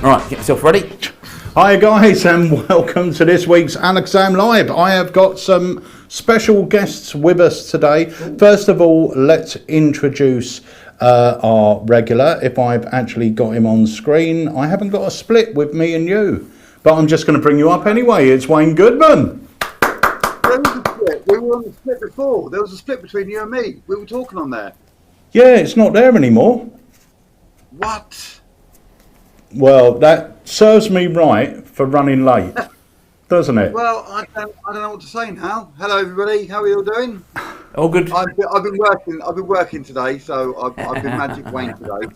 Right, get yourself ready. Hi guys, and welcome to this week's AlakazamMagicUK Live. I have got some special guests with us today. First of all, let's introduce our regular. If I've actually got him on screen, I haven't got a split with me and you, but I'm just going to bring you up anyway. It's Wayne Goodman. There was a split. We were on the split before. There was a split between you and me. We were talking on there. Yeah, it's not there anymore. What? Well, that serves me right for running late, doesn't it? Well, I don't know what to say now. Hello, everybody. How are you all doing? All good. I've been working today, so I've been Magic Wayne today.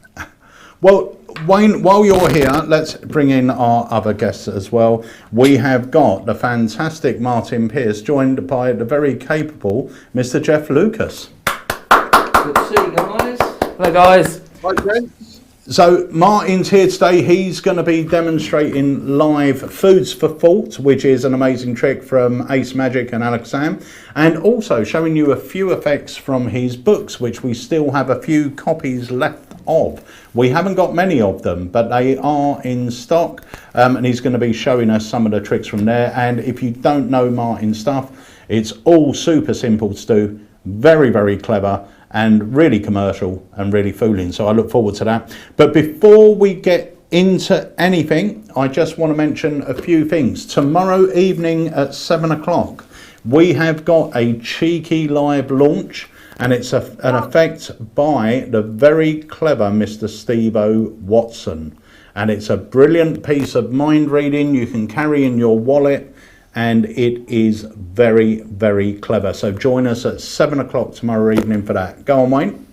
Well, Wayne, while you're here, let's bring in our other guests as well. We have got the fantastic Martin Pearce, joined by the very capable Mr. Jeff Lucas. Good to see you guys. Hello, guys. Hi, gents. So Martin's here today. He's going to be demonstrating live Foods for Thought, which is an amazing trick from Ace Magic and AlakazamMagicUK, and also showing you a few effects from his books, which we still have a few copies left of. We haven't got many of them, but they are in stock, and he's going to be showing us some of the tricks from there. And if you don't know Martin's stuff, it's all super simple to do, very, very clever, and really commercial and really fooling. So I look forward to that. But before we get into anything, I just want to mention a few things. Tomorrow evening at 7 o'clock, we have got a cheeky live launch, and it's an effect by the very clever Mr. Steve-O Watson. And it's a brilliant piece of mind reading you can carry in your wallet, and it is very, very clever. So join us at 7 o'clock tomorrow evening for that. Go on, Wayne.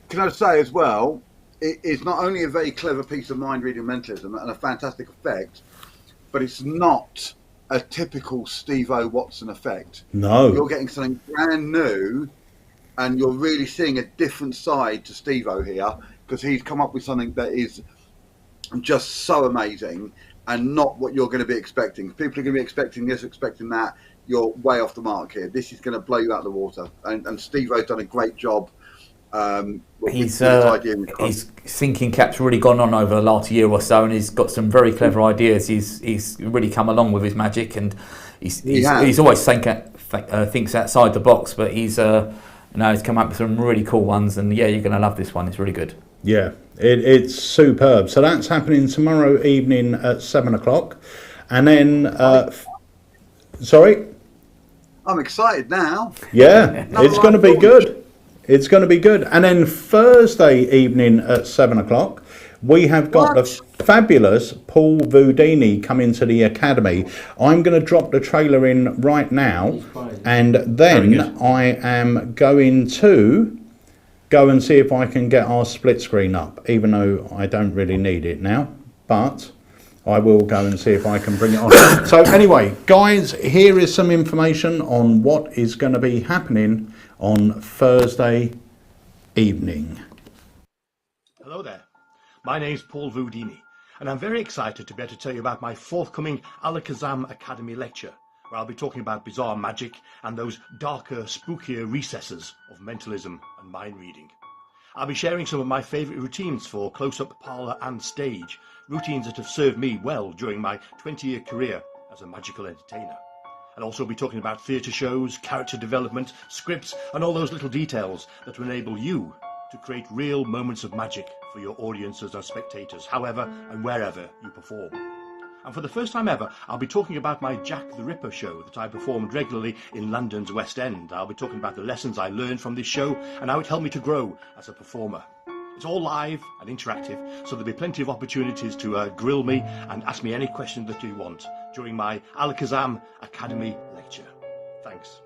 Can I say as well, it is not only a very clever piece of mind reading mentalism and a fantastic effect, but it's not a typical Steve-O Watson effect. No. You're getting something brand new, and you're really seeing a different side to Steve-O here, because he's come up with something that is just so amazing, and not what you're going to be expecting. If people are going to be expecting this, expecting that, you're way off the mark here. This is going to blow you out of the water. And Steve-O's done a great job. His thinking cap's really gone on over the last year or so, and he's got some very clever ideas. He's really come along with his magic, and he's always thinks outside the box, but he's come up with some really cool ones, and yeah, you're going to love this one. It's really good. Yeah, it's superb. So that's happening tomorrow evening at 7 o'clock. And then, sorry? I'm excited now. Yeah, it's going to be good. It's going to be good. And then Thursday evening at 7 o'clock, we have got the fabulous Paul Voudini coming to the Academy. I'm going to drop the trailer in right now, and then I am going to go and see if I can get our split screen up, even though I don't really need it now, but I will go and see if I can bring it on. So anyway, guys, here is some information on what is going to be happening on Thursday evening. Hello there, my name's Paul Voudini, and I'm very excited to be able to tell you about my forthcoming AlakazamMagicUK Academy lecture, where I'll be talking about bizarre magic and those darker, spookier recesses of mentalism and mind reading. I'll be sharing some of my favourite routines for close-up, parlour and stage, routines that have served me well during my 20-year career as a magical entertainer. I'll also be talking about theatre shows, character development, scripts and all those little details that will enable you to create real moments of magic for your audiences and spectators, however and wherever you perform. And for the first time ever, I'll be talking about my Jack the Ripper show that I performed regularly in London's West End. I'll be talking about the lessons I learned from this show and how it helped me to grow as a performer. It's all live and interactive, so there'll be plenty of opportunities to grill me and ask me any questions that you want during my AlakazamMagicUK Academy lecture. Thanks.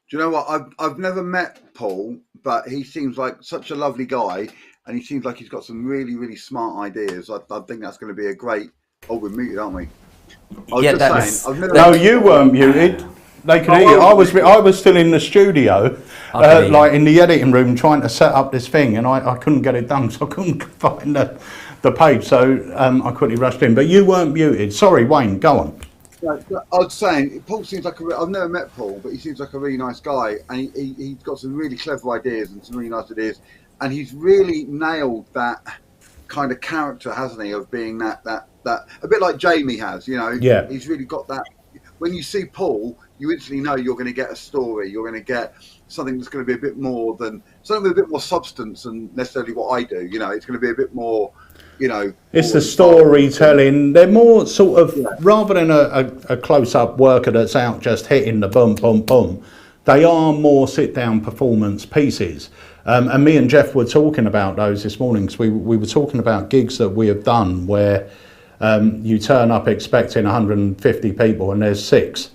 Do you know what? I've never met Paul, but he seems like such a lovely guy, and he seems like he's got some really, really smart ideas. I think that's going to be a great. Oh, we're muted, aren't we? No, you weren't muted. They could hear you. I was still in the studio, like in the editing room, trying to set up this thing, and I couldn't get it done, so I couldn't find the page, so I quickly rushed in. But you weren't muted. Sorry, Wayne, go on. I was saying, Paul seems like I've never met Paul, but he seems like a really nice guy, and he's got some really clever ideas and some really nice ideas, and he's really nailed that kind of character, hasn't he, of being that a bit like Jamie has, you know. Yeah. He's really got that. When you see Paul, you instantly know you're going to get a story. You're going to get something that's going to be a bit more than something with a bit more substance than necessarily what I do. You know, it's going to be a bit more. You know, it's the storytelling. They're more sort of rather than a close-up worker that's out just hitting the boom, boom, boom. They are more sit-down performance pieces. And me and Jeff were talking about those this morning because we were talking about gigs that we have done where you turn up expecting 150 people and there's 6,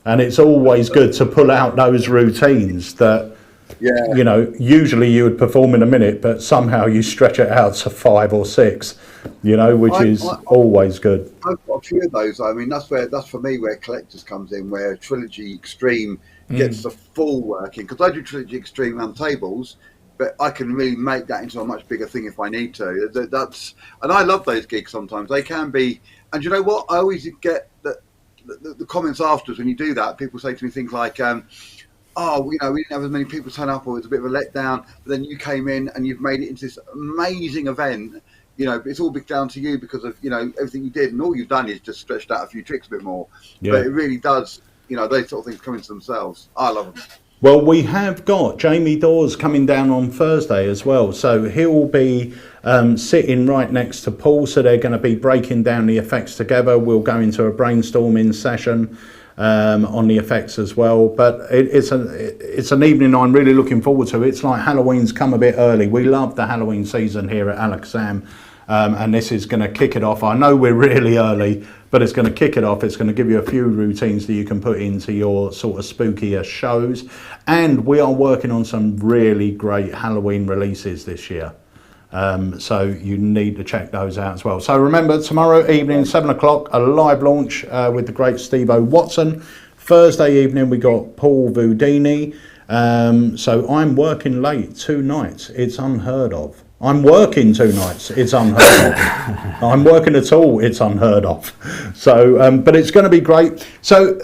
and it's always good to pull out those routines that. Yeah, you know, usually you would perform in a minute, but somehow you stretch it out to 5 or 6, you know, which is always good. I've got a few of those. I mean, that's for me where Collectors comes in, where Trilogy Extreme gets the full working, because I do Trilogy Extreme round tables, but I can really make that into a much bigger thing if I need to. And I love those gigs sometimes. They can be, and you know what? I always get the comments afterwards when you do that. People say to me things like, oh, you know, we didn't have as many people turn up, or it was a bit of a letdown, but then you came in and you've made it into this amazing event. You know, it's all down to you because of, you know, everything you did, and all you've done is just stretched out a few tricks a bit more. Yeah. But it really does, you know, those sort of things come into themselves. I love them. Well, we have got Jamie Dawes coming down on Thursday as well, so he'll be sitting right next to Paul, so they're going to be breaking down the effects together. We'll go into a brainstorming session on the effects as well, but it's an evening I'm really looking forward to. It's like Halloween's come a bit early. We love the Halloween season here at AlakazamMagicUK, and this is going to kick it off. I know we're really early, but it's going to kick it off. It's going to give you a few routines that you can put into your sort of spookier shows, and we are working on some really great Halloween releases this year. So you need to check those out as well. So remember, tomorrow evening, 7 o'clock, a live launch with the great Steve-O Watson. Thursday evening, we got Paul Voudini. So I'm working late 2 nights. It's unheard of. I'm working 2 nights. It's unheard of. I'm working at all. It's unheard of. So, but it's going to be great. So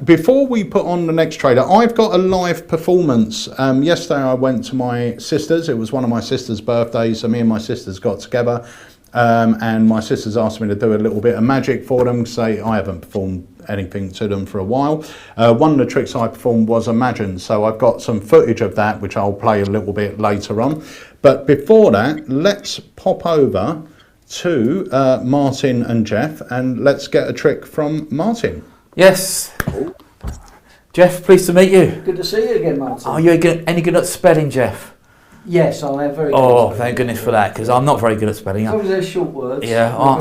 before we put on the next trailer, I've got a live performance. Yesterday I went to my sister's. It was one of my sister's birthdays. So me and my sisters got together. And my sisters asked me to do a little bit of magic for them, because I haven't performed anything to them for a while. One of the tricks I performed was Imagine, so I've got some footage of that which I'll play a little bit later on. But before that, let's pop over to Martin and Jeff, and let's get a trick from Martin. Yes. Jeff, pleased to meet you. Good to see you again, Martin. Are you any good at spelling, Jeff? Yes, I am very good. Oh, thank goodness for that, because I'm not very good at spelling. As long as they're short words. Yeah, I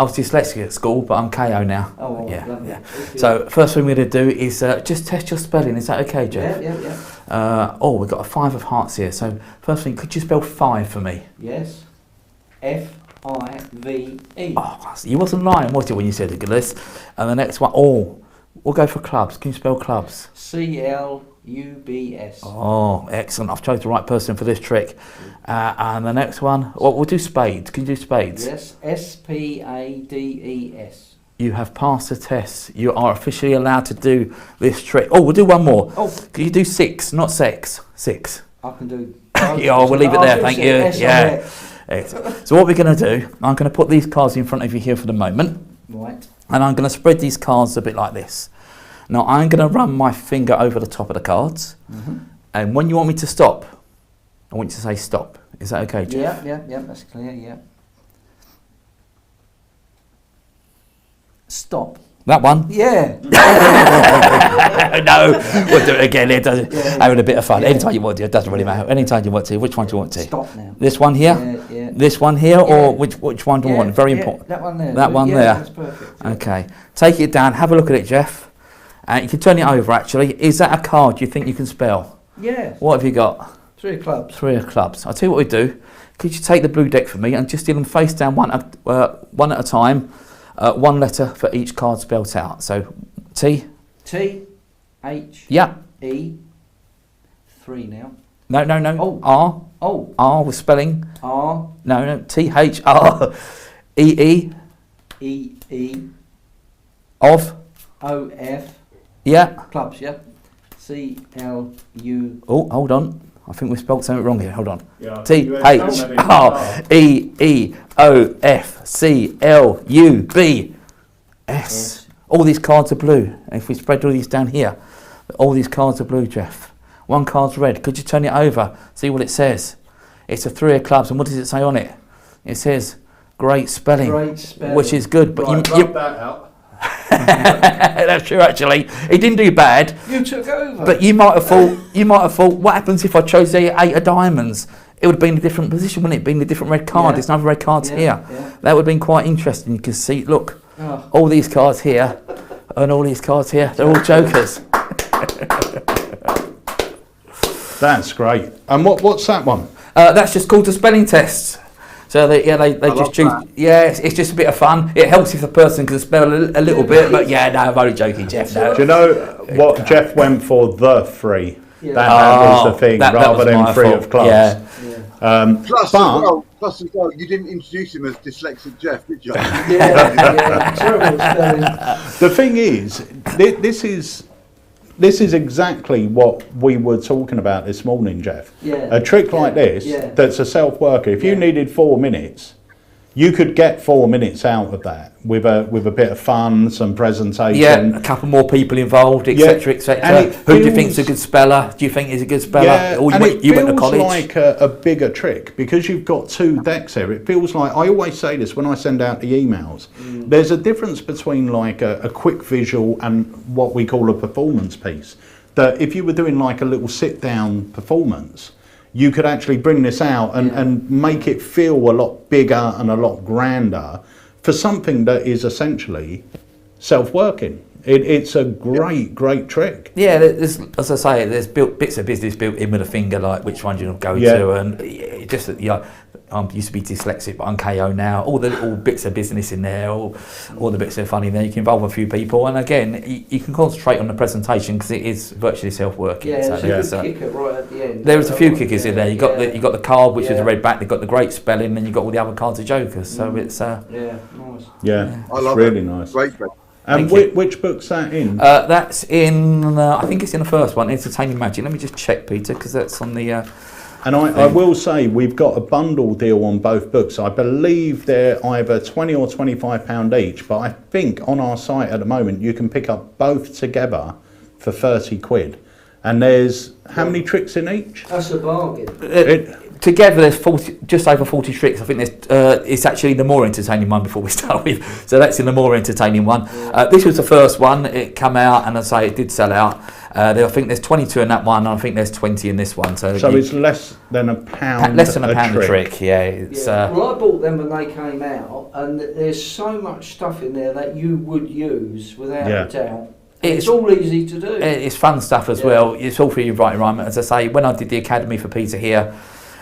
was dyslexic at school, but I'm KO now. Oh, well, yeah. So first thing we're going to do is just test your spelling. Is that okay, Jeff? Yeah. We've got a 5 of hearts here. So first thing, could you spell 5 for me? Yes. F-I-V-E. Oh, you wasn't lying, was it, when you said the list? And the next one, we'll go for clubs. Can you spell clubs? C-L-U-B-S. Oh, excellent. I've chosen the right person for this trick. And the next one, we'll do spades. Can you do spades? Yes, S-P-A-D-E-S. You have passed the test. You are officially allowed to do this trick. Oh, we'll do one more. Oh, can you do 6, not sex? 6. I can do. We'll leave it there. Thank you. Yeah. Excellent. So what we're going to do, I'm going to put these cards in front of you here for the moment. Right. And I'm going to spread these cards a bit like this. Now I'm going to run my finger over the top of the cards, and when you want me to stop, I want you to say stop. Is that okay, Jeff? Yeah, that's clear, yeah. Stop. That one? Yeah. No, we'll do it again. Having a bit of fun. Anytime you want to, it doesn't really matter. Anytime you want to. Which one do you want to? Stop now. This one here? Yeah. This one here, or which one do you want? Very important. That one there. That one there. That's perfect. Yeah. Okay. Take it down. Have a look at it, Jeff. You can turn it over, actually. Is that a card you think you can spell? Yeah. What have you got? 3 of clubs. 3 of clubs. I'll tell you what we do. Could you take the blue deck for me and just do them face down one at a time, 1 letter for each card spelt out. So, T. T. H. Yeah. E. 3 now. No. Oh. R. Oh. R with spelling. R. No, THREE. E. Of. OF. Yeah. Clubs, yeah. CLU. Oh, hold on. I think we spelled something wrong here. Hold on. Yeah, THREEOFCLUBS. All these cards are blue. If we spread all these down here, all these cards are blue, Jeff. One card's red. Could you turn it over? See what it says. It's a 3 of clubs, and what does it say on it? It says great spelling, which is good. But right, you that out. that's true. Actually, he didn't do bad. You took over. But you might have thought. What happens if I chose the 8 of diamonds? It would have been a different position, wouldn't it? Been a different red card. Yeah. There's no red cards here. Yeah. That would have been quite interesting. You can see, look, all these cards here and all these cards here. They're all jokers. That's great. And what's that one? That's just called a spelling test. So they just choose. That. Yeah, it's just a bit of fun. It helps if the person can spell a little bit. But yeah, no, I'm only joking, Jeff. No. Do you know what Jeff went for? The 3. Yeah. That was the thing, that rather was than my 3 fault. of clubs. Yeah. Plus as well, you didn't introduce him as dyslexic Jeff, did you? Yeah. Terrible spelling. The thing is, this is exactly what we were talking about this morning, Jeff. Yeah. A trick like this, that's a self-worker. If you needed 4 minutes, you could get 4 minutes out of that with a bit of fun, some presentation. Yeah, a couple more people involved, etc., etc. Who do you think's a good speller? Do you think is a good speller? Yeah, Or and it you went to feels college? like a bigger trick because you've got 2 decks here. It feels like, I always say this when I send out the emails, there's a difference between like a quick visual and what we call a performance piece. That if you were doing like a little sit-down performance, you could actually bring this out and make it feel a lot bigger and a lot grander for something that is essentially self-working. It's a great trick. Yeah, there's, as I say, there's bits of business built in with a finger, like which one you'll go to, and it just I used to be dyslexic, but I'm KO now. All the little bits of business in there, all the bits of fun in there. You can involve a few people, and again, you can concentrate on the presentation because it is virtually self-working. Yeah, there's a good kicker right at the end. There is a few kickers in there. You got the card, which is a red back. They've got the great spelling, and you got all the other cards of jokers. So it's nice. Yeah, I love it's really it. nice. Great. And which book's that in? That's in. I think it's in the first one, Entertaining Magic. Let me just check, Peter, because that's on the. And I will say we've got a bundle deal on both books. I believe they're either £20 or £25 each, but I think on our site at the moment you can pick up both together for £30. And there's how many tricks in each? That's a bargain. Together there's just over 40 tricks. I think there's it's actually the more entertaining one before we start with. So that's in the more entertaining one. This was the first one. It came out, and I say it did sell out. I think there's 22 in that one, and I think there's 20 in this one. So it's less than a pound. Less than a pound a trick. Yeah. It's, well, I bought them when they came out, and there's so much stuff in there that you would use without a doubt. It's all easy to do. It's fun stuff as well. It's all for your right environment. As I say, when I did the academy for Peter here,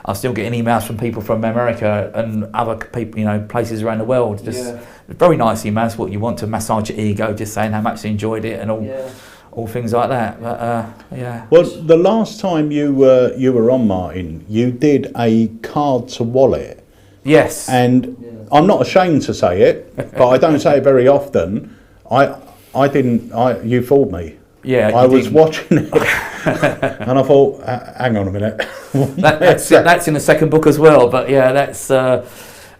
I'm still getting emails from people from America and other people, places around the world. Just very nice emails. What you want to massage your ego, just saying how much they enjoyed it and all things like that. But Well, the last time you were on, Martin, you did a card to wallet. Yes. And I'm not ashamed to say it, but I don't say it very often. I didn't. You fooled me. Yeah, I was watching it, and I thought, hang on a minute. that's in the second book as well. But that's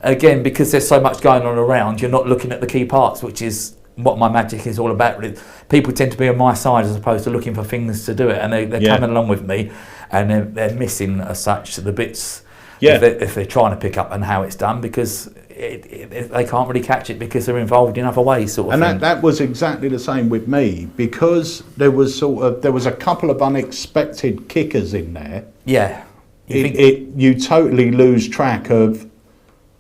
again, because there's so much going on around. You're not looking at the key parts, which is what my magic is all about. People tend to be on my side as opposed to looking for things to do it, and they're coming along with me, and they're missing as such the bits. If they're trying to pick up on how it's done, because they can't really catch it because they're involved in other ways, sort of thing. And that was exactly the same with me, because there was a couple of unexpected kickers in there. Yeah, you totally lose track of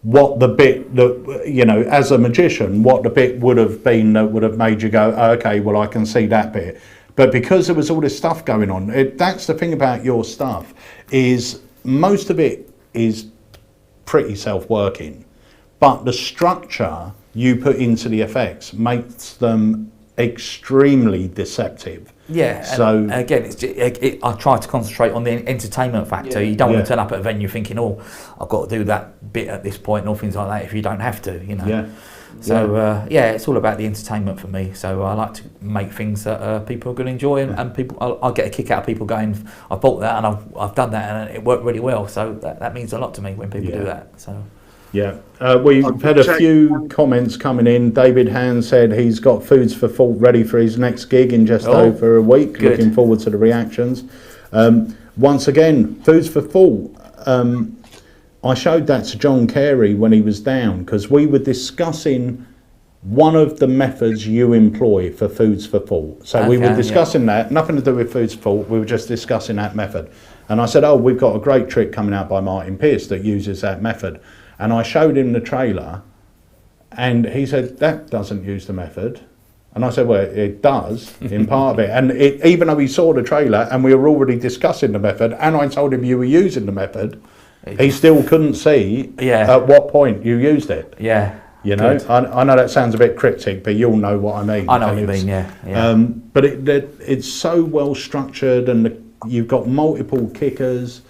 what the bit that as a magician, what the bit would have been that would have made you go, oh, okay, well I can see that bit. But because there was all this stuff going on, that's the thing about your stuff, is most of it is pretty self-working, but the structure you put into the effects makes them extremely deceptive. Yeah, so and again, I try to concentrate on the entertainment factor. You don't want to turn up at a venue thinking, "Oh, I've got to do that bit at this point," and all things like that. If you don't have to, So it's all about the entertainment for me. So I like to make things that people are going to enjoy, and people. I'll get a kick out of people going, "I bought that and I've done that and it worked really well." So that means a lot to me when people do that. So. Yeah, we've had a few comments coming in. David Hand said he's got Foods for Thought ready for his next gig in just over a week. Good. Looking forward to the reactions. Once again, Foods for Thought. I showed that to John Carey when he was down, because we were discussing one of the methods you employ for Foods for Thought. So we were discussing that, nothing to do with Foods for Thought, we were just discussing that method. And I said, we've got a great trick coming out by Martin Pierce that uses that method. And I showed him the trailer, and he said, that doesn't use the method. And I said, well, it does in part of it. And even though he saw the trailer and we were already discussing the method, and I told him you were using the method, he still couldn't see at what point you used it. Yeah. You know, I know that sounds a bit cryptic, but you'll know what I mean. I know what you mean, yeah. But it's so well structured, and you've got multiple kickers.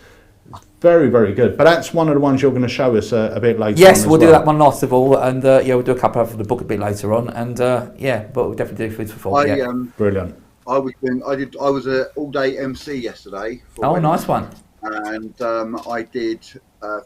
Very, very good. But that's one of the ones you're going to show us a bit later. Yes, we'll do that one last of all, and we'll do a couple of the book a bit later on, and but we'll definitely do Foods for Thought. Brilliant. I was an all-day MC yesterday. Nice one. And I did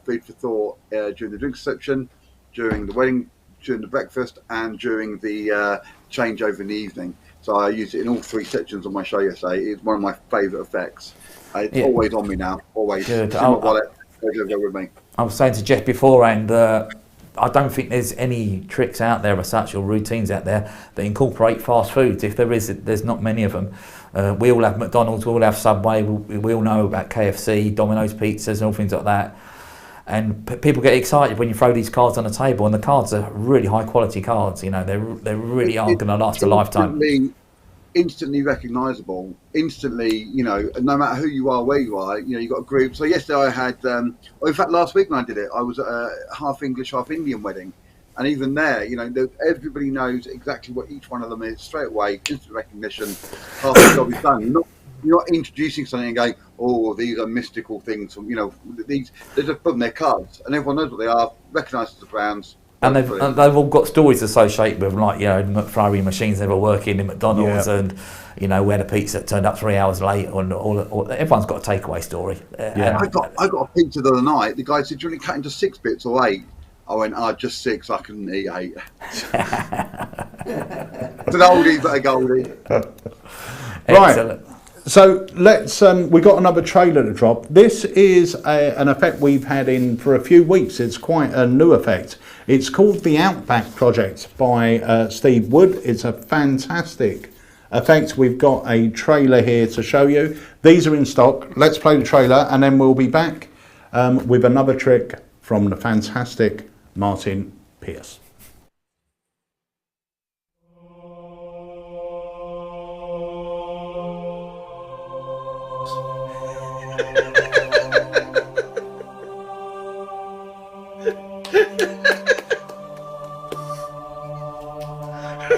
Food for Thought during the drink reception, during the wedding, during the breakfast, and during the changeover in the evening. So I used it in all three sections of my show yesterday. It's one of my favourite effects. It's always on me now, always. Good. It's in my wallet. Go with me. I was saying to Jeff beforehand, I don't think there's any tricks out there as such, or routines out there that incorporate fast foods. If there is, there's not many of them. We all have McDonald's, we all have Subway, we all know about KFC, Domino's pizzas and all things like that. And people get excited when you throw these cards on the table, and the cards are really high quality cards. They really are going to last a lifetime. Instantly recognisable, instantly, no matter who you are, where you are, you've got a group. So yesterday I had, in fact last week when I did it, I was at a half English, half Indian wedding. And even there, everybody knows exactly what each one of them is straight away, instant recognition, half the job is done. You're not introducing something and going, these are mystical things from, they're just putting their cards, and everyone knows what they are, recognises the brands. And they've all got stories associated with them, like McFlurry machines never working in McDonald's, and where the pizza turned up 3 hours late, and all everyone's got a takeaway story. I got a pizza the other night. The guy said, "Do you want to cut into 6 bits or 8?" I went, just 6. I couldn't eat 8. It's an oldie but a goldie. Right. Excellent. So let's. We got another trailer to drop. This is an effect we've had in for a few weeks. It's quite a new effect. It's called the Outback Project by Steve Wood. It's a fantastic effect. We've got a trailer here to show you. These are in stock. Let's play the trailer, and then we'll be back with another trick from the fantastic Martin Pierce.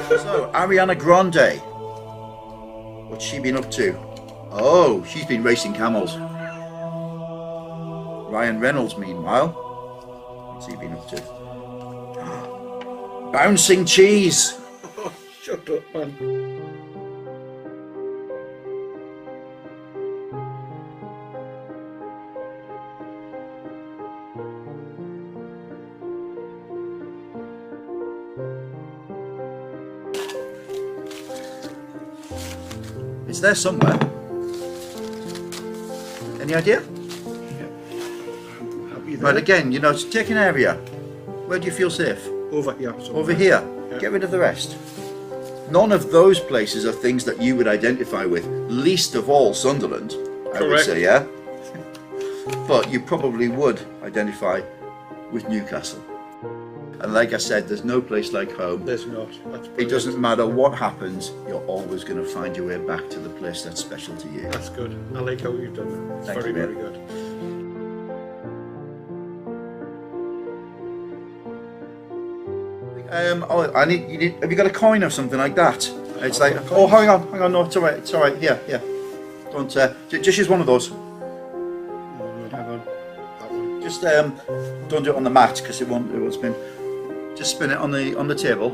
So, Ariana Grande, what's she been up to? Oh, she's been racing camels. Ryan Reynolds, meanwhile, what's he been up to? Bouncing cheese. Oh, shut up, man. It's there somewhere. Any idea? Right, again, take an area. Where do you feel safe? Over here. Somewhere. Over here. Yeah. Get rid of the rest. None of those places are things that you would identify with. Least of all Sunderland, I would say, yeah? But you probably would identify with Newcastle. And like I said, there's no place like home. There's not. It doesn't matter what happens, you're always going to find your way back to the place that's special to you. That's good. I like how you've done that. It's very, very good. Have you got a coin or something like that? It's like, oh, hang on, no, it's all right, here. Don't, just use one of those. Hang on. That one. Just don't do it on the mat because it won't spin. Just spin it on the table.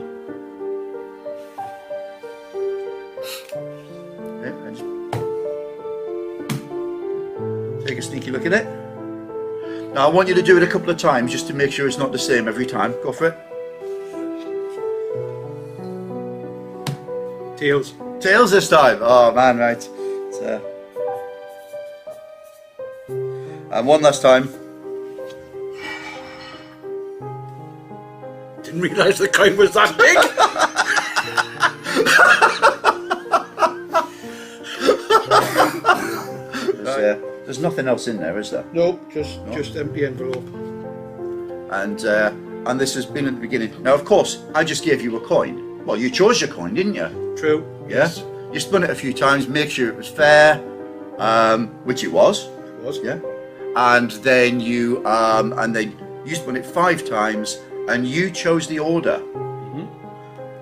Okay, and just take a sneaky look at it. Now I want you to do it a couple of times just to make sure it's not the same every time. Go for it. Tails. Tails this time. Oh man, right. And one last time. Didn't realise the coin was that big. There's nothing else in there, is there? Nope, just empty envelope. And this has been at the beginning. Now, of course, I just gave you a coin. Well, you chose your coin, didn't you? True. Yeah. Yes. You spun it a few times, make sure it was fair, which it was. It was. Yeah. And then you spun it 5 times, and you chose the order,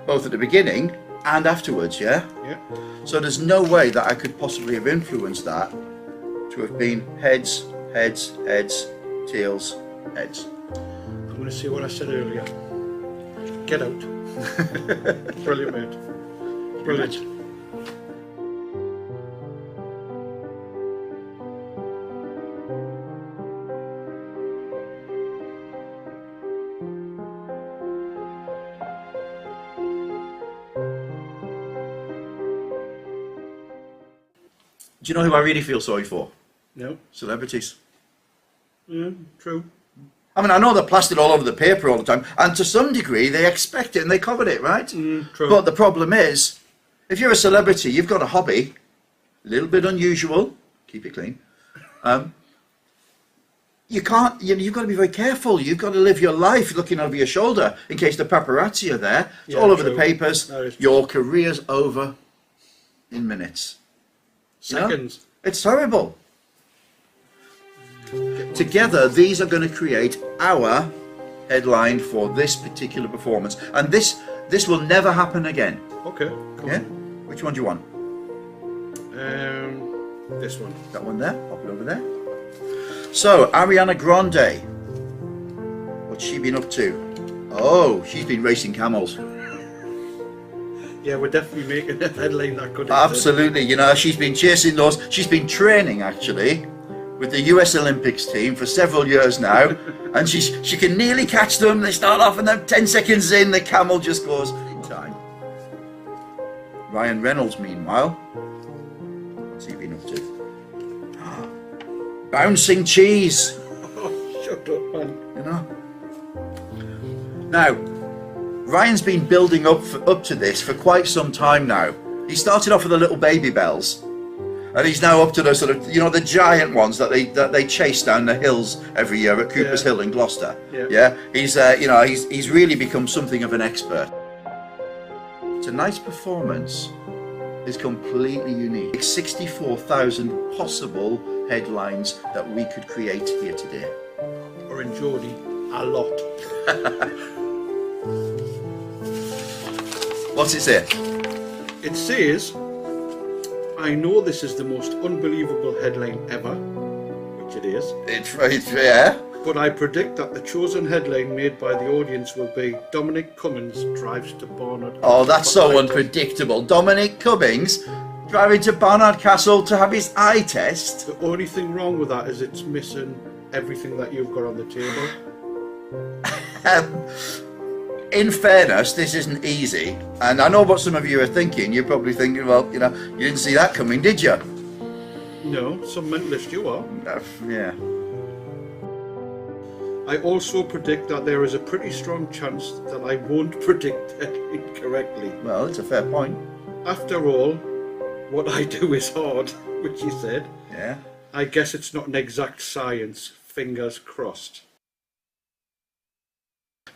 both at the beginning and afterwards. Yeah. Yeah. So there's no way that I could possibly have influenced that to have been heads, heads, heads, tails, heads. I'm going to see what I said earlier. Get out. Brilliant, mate. Brilliant. Do you know who I really feel sorry for? No. Celebrities. Yeah, true. I mean, I know they're plastered all over the paper all the time, and to some degree they expect it and they covered it, right? True. But the problem is, if you're a celebrity, you've got a hobby, a little bit unusual, keep it clean. You can't, you've got to be very careful. You've got to live your life looking over your shoulder in case the paparazzi are there. It's all over the papers. Your career's over in minutes. Seconds. You know? It's terrible. Together, these are going to create our headline for this particular performance, and this will never happen again. Okay. Cool. Yeah. Which one do you want? This one. That one there. Pop it over there. So, Ariana Grande. What's she been up to? Oh, she's been racing camels. Yeah, we're definitely making a headline that good. Absolutely. You know, she's been chasing those. She's been training actually with the US Olympics team for several years now, and she can nearly catch them. They start off and then 10 seconds in, the camel just goes in time. Ryan Reynolds, meanwhile, what's he been up to? Bouncing cheese. Oh, shut up, man. You know. Now, Ryan's been building up to this for quite some time now. He started off with the little baby bells, and he's now up to the sort of, you know, the giant ones that they chase down the hills every year at Cooper's Hill in Gloucester. Yeah. He's he's really become something of an expert. Tonight's performance is completely unique. 64,000 possible headlines that we could create here today. Or in Geordie, a lot. What's it say? It says, I know this is the most unbelievable headline ever, which it is. It's yeah. But I predict that the chosen headline made by the audience will be Dominic Cummings drives to Barnard. Oh, that's so unpredictable. Dominic Cummings driving to Barnard Castle to have his eye test. The only thing wrong with that is it's missing everything that you've got on the table. In fairness, this isn't easy, and I know what some of you are thinking. You're probably thinking, well, you know, you didn't see that coming, did you? No, some mentalist you are. Yeah. I also predict that there is a pretty strong chance that I won't predict that incorrectly. Well, it's a fair point. After all, what I do is hard, which you said. Yeah. I guess it's not an exact science, fingers crossed.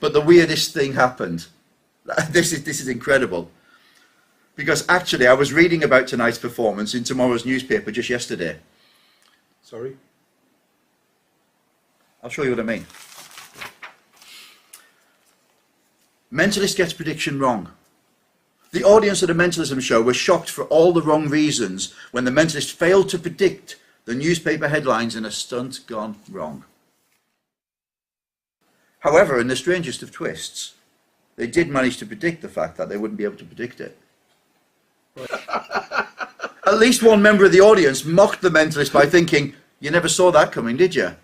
But the weirdest thing happened. This is incredible. Because actually I was reading about tonight's performance in tomorrow's newspaper just yesterday. Sorry? I'll show you what I mean. Mentalist gets prediction wrong. The audience at a Mentalism show were shocked for all the wrong reasons when the Mentalist failed to predict the newspaper headlines in a stunt gone wrong. However, in the strangest of twists, they did manage to predict the fact that they wouldn't be able to predict it. At least one member of the audience mocked the Mentalist by thinking, "You never saw that coming, did you?"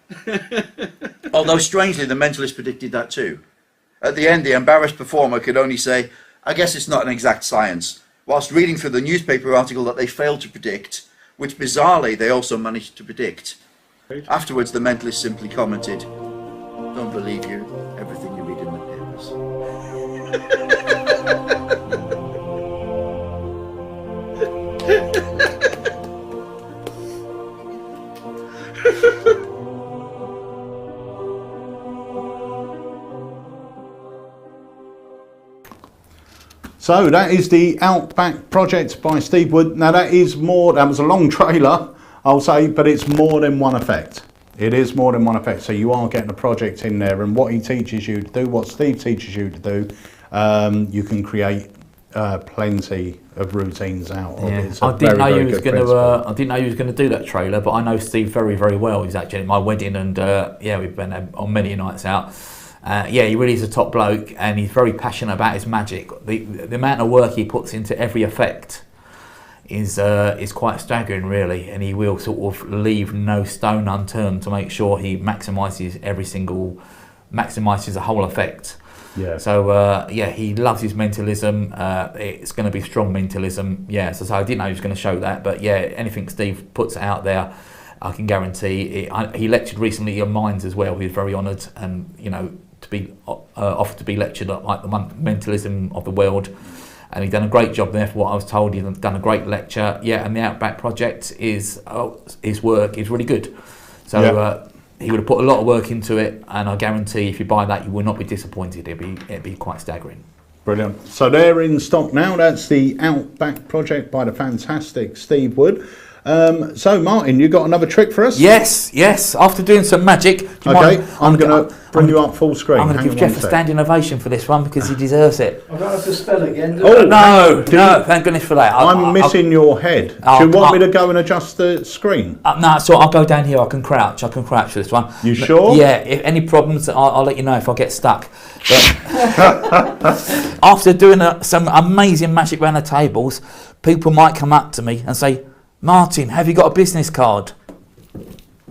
Although strangely, the Mentalist predicted that too. At the end, the embarrassed performer could only say, "I guess it's not an exact science," whilst reading through the newspaper article that they failed to predict, which bizarrely they also managed to predict. Afterwards, the Mentalist simply commented, "Don't believe you, everything you read in the papers." So that is the Outback Project by Steve Wood. Now that was a long trailer, I'll say, but it's more than one effect. It is more than one effect. So you are getting a project in there, and what he teaches you to do, what Steve teaches you to do, you can create plenty of routines out of it. I didn't know he was going to. I didn't know he was going to do that trailer, but I know Steve very, very well. He was actually at my wedding, and we've been on many nights out. He really is a top bloke, and he's very passionate about his magic. The amount of work he puts into every effect is quite staggering, really, and he will sort of leave no stone unturned to make sure he maximises the whole effect. Yeah. So he loves his mentalism. It's going to be strong mentalism. Yeah. So I didn't know he was going to show that, but anything Steve puts out there, I can guarantee. He lectured recently on Minds as well. He was very honoured, and to be offered to be lectured at like the Mentalism of the world, and he's done a great job there. For what I was told, he's done a great lecture. And the Outback Project his work is really good. So he would have put a lot of work into it, and I guarantee if you buy that, you will not be disappointed. It'd be quite staggering. Brilliant. So they're in stock now. That's the Outback Project by the fantastic Steve Wood. So Martin, you got another trick for us? Yes. After doing some magic, I'm going to bring you up full screen. I'm going to give Jeff a standing ovation for this one because he deserves it. I don't have to spell again. No, thank goodness for that. I'm missing your head. Do you want me to go and adjust the screen? No, so I'll go down here. I can crouch for this one. You sure? Yeah. If any problems, I'll let you know if I get stuck. But after doing some amazing magic around the tables, people might come up to me and say, "Martin, have you got a business card?"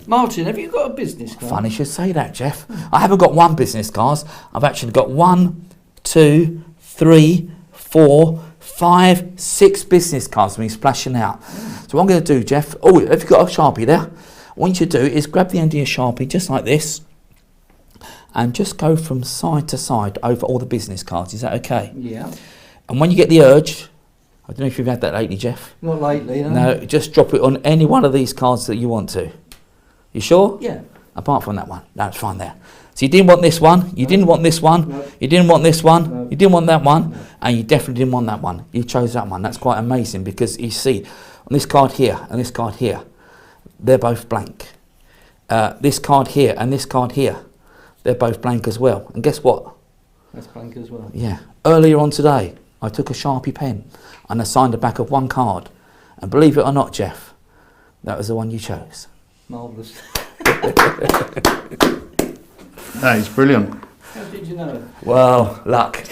Martin, have you got a business card? Funny you should say that, Jeff. I haven't got one business card. I've actually got 1, 2, 3, 4, 5, 6 business cards of me splashing out. So what I'm going to do, Jeff, have you got a Sharpie there? What you do is grab the end of your Sharpie just like this and just go from side to side over all the business cards. Is that okay? Yeah. And when you get the urge, I don't know if you've had that lately, Jeff. Not lately, no. No, just drop it on any one of these cards that you want to. You sure? Yeah. Apart from that one. No, it's fine there. So you didn't want this one, you didn't want this one, you didn't want this one, you didn't want that one, and you definitely didn't want that one. You chose that one. That's quite amazing because you see, on this card here and this card here, they're both blank. This card here and this card here, they're both blank as well. And guess what? That's blank as well. Yeah. Earlier on today, I took a Sharpie pen and I signed the back of one card. And believe it or not, Jeff, that was the one you chose. Marvellous. That is brilliant. How did you know? Well, luck.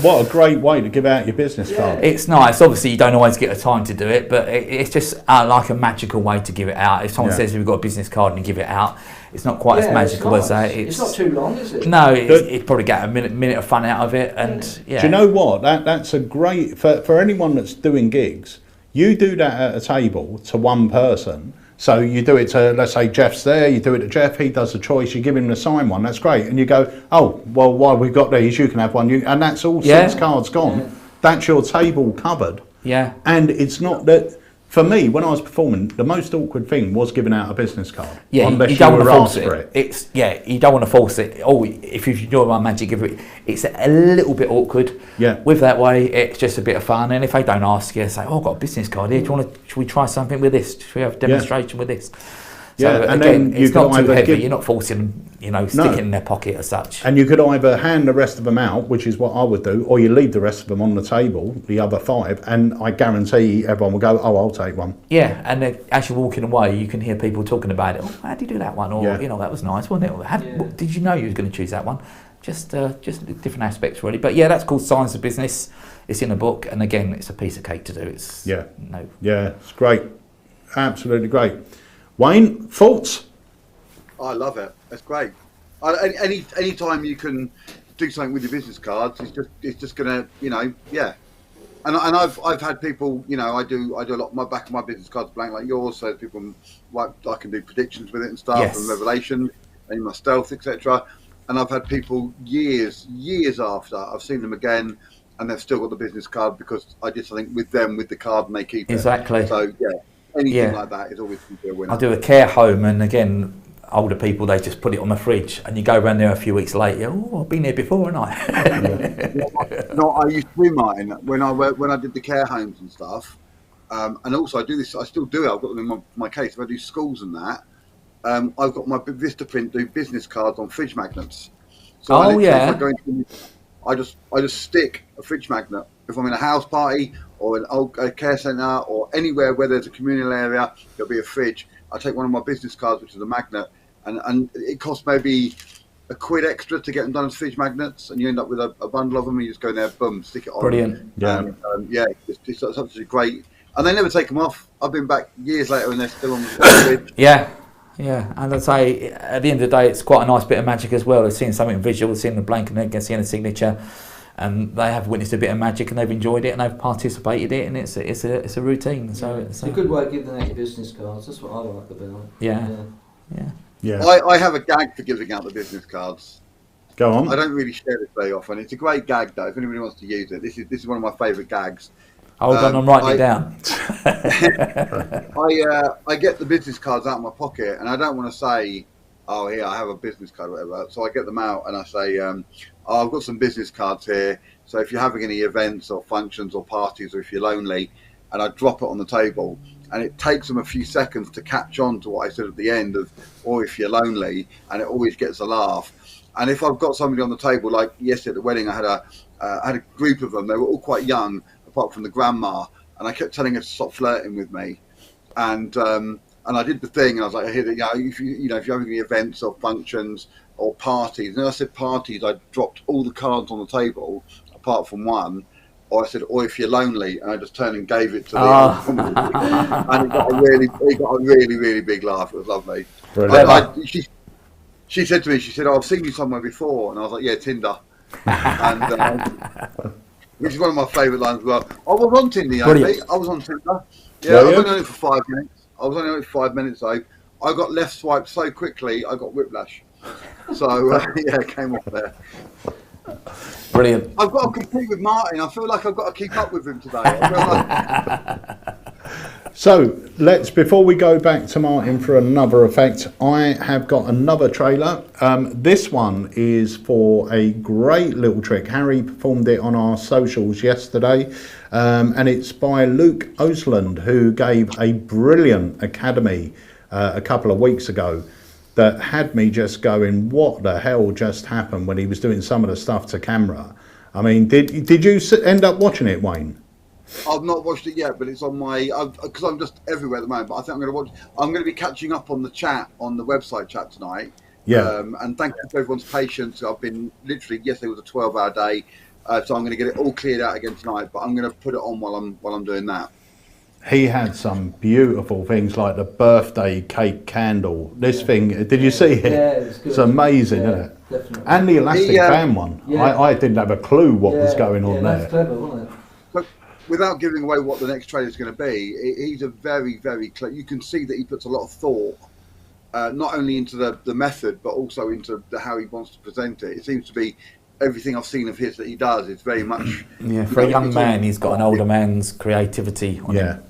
What a great way to give out your business card. It's nice. Obviously, you don't always get the time to do it, but it's just like a magical way to give it out. If someone says we've got a business card and you give it out, it's not quite as magical as that. It's not too long, is it? No, it's probably get a minute of fun out of it. And Do you know what? That's a great, for anyone that's doing gigs, you do that at a table to one person. So you do it to, let's say Jeff's there, you do it to Jeff, he does the choice, you give him the signed one, that's great. And you go, oh, well, while we've got these, you can have one. And that's all 6 cards gone. Yeah. That's your table covered. Yeah. And it's not that, for me, when I was performing, the most awkward thing was giving out a business card. Yeah, unless you don't want to asked force for it. You don't want to force it. Oh, if you enjoy my magic, it's a little bit awkward. Yeah. With that way, it's just a bit of fun. And if they don't ask you, say, oh, I've got a business card here. Should we try something with this? Should we have a demonstration with this? So and again, then it's not too heavy. You're not forcing them, stick it in their pocket as such. And you could either hand the rest of them out, which is what I would do, or you leave the rest of them on the table, the other 5, and I guarantee everyone will go, oh, I'll take one. Yeah, and as you're walking away, you can hear people talking about it. Oh, how did you do that one? Or, that was nice, wasn't it? Did you know you was going to choose that one? Just different aspects, really. But yeah, that's called Science of Business. It's in a book, and again, it's a piece of cake to do. Yeah, it's great. Absolutely great. Wayne, thoughts? I love it. It's great. Any time you can do something with your business cards, it's just gonna, yeah. And I've had people, I do a lot. My back of my business cards blank like yours, so people like I can do predictions with it and stuff, and revelation, and my stealth, etc. And I've had people years after I've seen them again, and they've still got the business card because I did something with them with the card and they keep it. Exactly. So yeah, anything like that is always going to be a winner. I do a care home, and again, older people, they just put it on the fridge, and you go around there a few weeks later. Oh, I've been there before, haven't I? No, I used to do mine when I did the care homes and stuff, and also I do this. I still do it. I've got them in my case. If I do schools and that, I've got my Vistaprint do business cards on fridge magnets. So I just stick a fridge magnet if I'm in a house party or a care centre or anywhere where there's a communal area. There'll be a fridge. I take one of my business cards, which is a magnet, and it costs maybe £1 extra to get them done as fridge magnets, and you end up with a bundle of them, and you just go in there, boom, stick it on. Brilliant. It's absolutely great. And they never take them off. I've been back years later and they're still on the fridge. Yeah, and I'd say at the end of the day, it's quite a nice bit of magic as well. They're seeing something visual, seeing the blank, and then seeing a signature, and they have witnessed a bit of magic, and they've enjoyed it, and they've participated in it, and it's a routine. So it's a good way of giving out your business cards. That's what I like about it. Yeah. I have a gag for giving out the business cards. Go on. I don't really share this very often. It's a great gag though. If anybody wants to use it, this is one of my favourite gags. Hold on, I'm writing it down. I get the business cards out of my pocket, and I don't want to say, "Oh, here I have a business card," or whatever. So I get them out and I say, "Oh, I've got some business cards here. So if you're having any events or functions or parties, or if you're lonely," and I drop it on the table, and it takes them a few seconds to catch on to what I said at the end of, "Or if you're lonely," and it always gets a laugh. And if I've got somebody on the table, like yesterday at the wedding, I had a group of them. They were all quite young, apart from the grandma, and I kept telling her to stop flirting with me, and I did the thing, and I was like, if you're having any events or functions or parties, and I said parties, I dropped all the cards on the table apart from one, or I said, or if you're lonely, and I just turned and gave it to the woman, and it got a really, really big laugh. It was lovely. She said to me, "Oh, I've seen you somewhere before," and I was like, "Yeah, Tinder," and. Which is one of my favourite lines as well. I was on Tinder, I was on Tinder. Yeah, I was only on it for 5 minutes. I was only on it for 5 minutes though. I got left swiped so quickly, I got whiplash. So, it came off there. Brilliant. I've got to compete with Martin. I feel like I've got to keep up with him today. So before we go back to Martin for another effect, I have got another trailer. This one is for a great little trick. Harry performed it on our socials yesterday, and it's by Luke Osland, who gave a brilliant academy a couple of weeks ago that had me just going, what the hell just happened when he was doing some of the stuff to camera. I mean, did you end up watching it, Wayne? I've not watched it yet, but it's on my, because I'm just everywhere at the moment, but I think I'm going to be catching up on the chat, on the website chat tonight. Yeah. And thank you for everyone's patience. I've been literally, yesterday was a 12-hour day, so I'm going to get it all cleared out again tonight, but I'm going to put it on while I'm doing that. He had some beautiful things like the birthday cake candle. This thing, did you see it? Yeah, it's good. It's amazing, isn't it? Definitely. And the elastic band one. Yeah. I didn't have a clue what was going on there. That's clever, wasn't it? But without giving away what the next trailer is going to be, he's a very, very clever. You can see that he puts a lot of thought, not only into the method, but also into how he wants to present it. It seems to be everything I've seen of his that he does. It's very much. Yeah, for a young man, he's got an older man's creativity on him.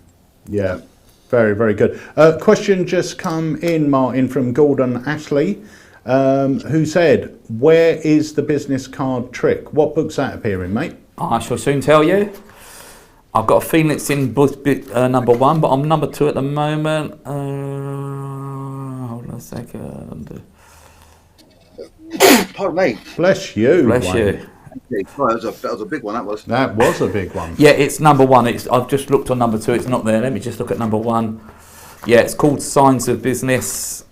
Yeah, very, very good. Question just come in, Martin, from Gordon Ashley, who said, where is the business card trick? What book's that appearing, mate? I shall soon tell you. I've got a feeling it's in book number 1, but I'm number 2 at the moment. a second. Pardon me. Bless you. Bless Wayne. you. Oh, that was a big one. That was a big one. Yeah, it's number 1. I've just looked on number 2. It's not there. Let me just look at number 1. Yeah, it's called Signs of Business.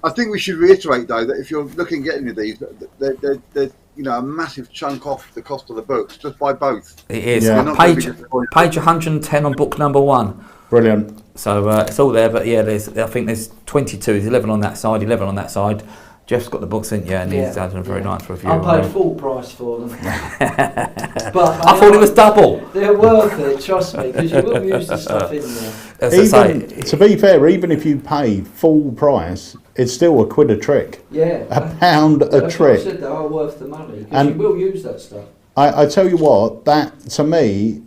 I think we should reiterate though that if you're looking at any of these, they're a massive chunk off the cost of the books. Just buy both. It is. Yeah. Page 110 on book number 1. Brilliant. So it's all there, but yeah, I think there's 22. There's 11 on that side, 11 on that side. Jeff's got the books in, and he's done a very nice review. I paid full price for them. But I thought it was double. They're worth it, trust me, because you will use the stuff in there. To be fair, even if you pay full price, it's still £1 a trick. Yeah. £1 a trick. I said they are worth the money, because you will use that stuff. I tell you what, that to me,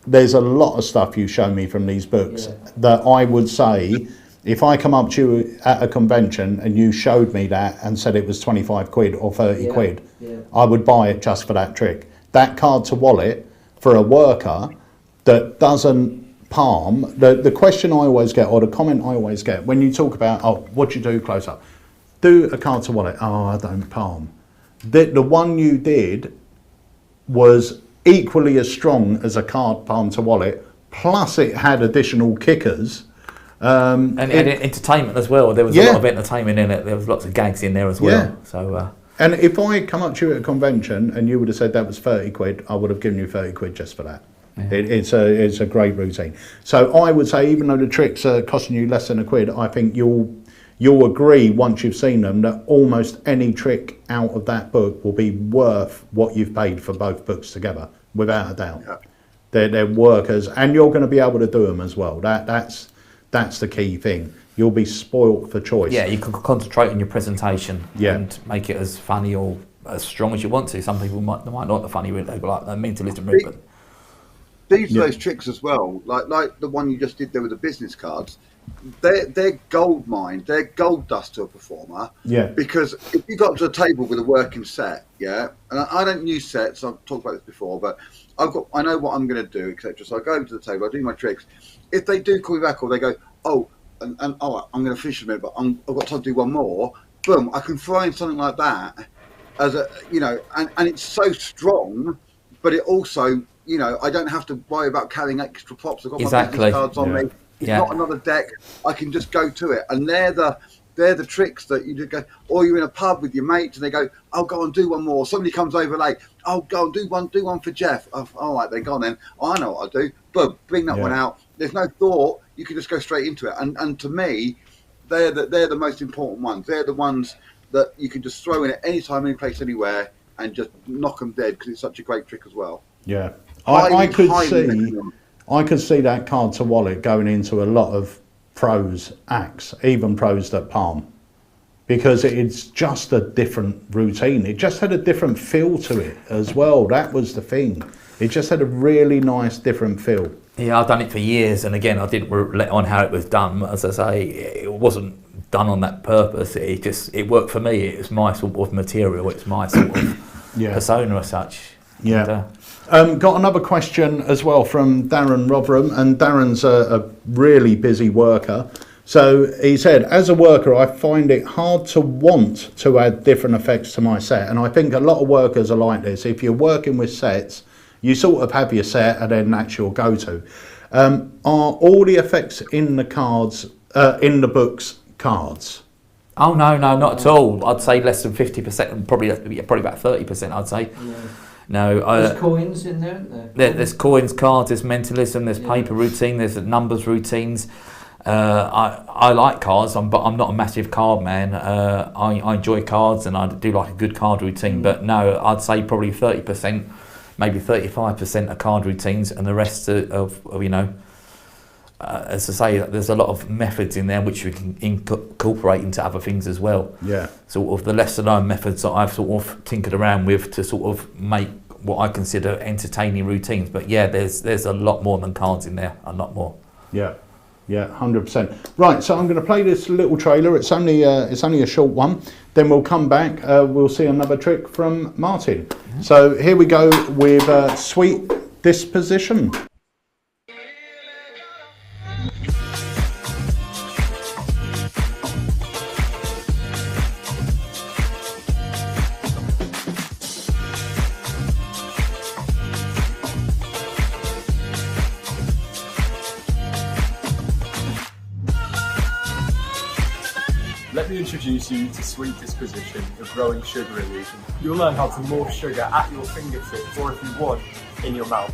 there's a lot of stuff you show me from these books that I would say, if I come up to you at a convention and you showed me that and said it was 25 quid or 30 quid, I would buy it just for that trick. That card to wallet for a worker that doesn't palm, the question I always get, or the comment I always get, when you talk about, what do you do close up? Do a card to wallet. Oh, I don't palm. The one you did was equally as strong as a card palm to wallet, plus it had additional kickers. And entertainment as well. There was a lot of entertainment in it. There was lots of gags in there as well. Yeah. So, and if I come up to you at a convention and you would have said that was 30 quid, I would have given you 30 quid just for that. Yeah. It's a great routine. So I would say, even though the tricks are costing you less than £1, I think you'll agree once you've seen them that almost any trick out of that book will be worth what you've paid for both books together, without a doubt. Yeah. They're workers, and you're going to be able to do them as well. That's the key thing. You'll be spoilt for choice. Yeah, you can concentrate on your presentation and make it as funny or as strong as you want to. Some people might like the funny route, they like the mentalism route. But these are those tricks as well, like the one you just did there with the business cards. They're gold mine. They're gold dust to a performer. Yeah. Because if you got to a table with a working set, and I don't use sets. I've talked about this before, but I know what I'm going to do, etc. So I go over to the table, I do my tricks. If they do call me back, or they go, I'm going to finish a minute, but I've got time to do one more. Boom! I can throw in something like that as a, and it's so strong, but it also, I don't have to worry about carrying extra props. I've got my business cards on me. It's not another deck. I can just go to it, and they're the tricks that you just go. Or you're in a pub with your mates, and they go, "I'll go and do one more." Somebody comes over late. "I'll go and do one for Jeff." All right, they're gone then. I know what I'll do. Boom, bring that one out. There's no thought. You can just go straight into it. And to me, they're the most important ones. They're the ones that you can just throw in at any time, any place, anywhere, and just knock them dead because it's such a great trick as well. Yeah, I could see that card to wallet going into a lot of pros acts, even pros that palm, because it's just a different routine. It just had a different feel to it as well. That was the thing. It just had a really nice different feel. Yeah, I've done it for years, and again, I didn't let on how it was done. As I say, it wasn't done on that purpose. It worked for me. It's my sort of material. It's my sort of persona as such. Yeah. Got another question as well from Darren Rotherham, and Darren's a really busy worker. So he said, as a worker, I find it hard to want to add different effects to my set. And I think a lot of workers are like this. If you're working with sets, you sort of have your set and then that's your go-to. Are all the effects in the cards, in the books, cards? Oh, no, not at all. I'd say less than 50%, probably about 30%, I'd say. Yeah. No, there's coins in there, isn't there? There's coins, cards, there's mentalism, there's paper routine, there's numbers routines. I like cards, but I'm not a massive card man. I enjoy cards and I do like a good card routine. But no, I'd say probably 30%, maybe 35% are card routines, and the rest of as I say, there's a lot of methods in there which we can incorporate into other things as well. Yeah. Sort of the lesser known methods that I've sort of tinkered around with to sort of make what I consider entertaining routines. But yeah, there's a lot more than cards in there, a lot more. Yeah. Yeah, 100%. Right, so I'm going to play this little trailer. It's only a short one. Then we'll come back. We'll see another trick from Martin. Mm-hmm. So here we go with Sweet Disposition. Let me introduce you to Sweet Disposition, the growing sugar illusion. You'll learn how to morph sugar at your fingertips, or if you want, in your mouth.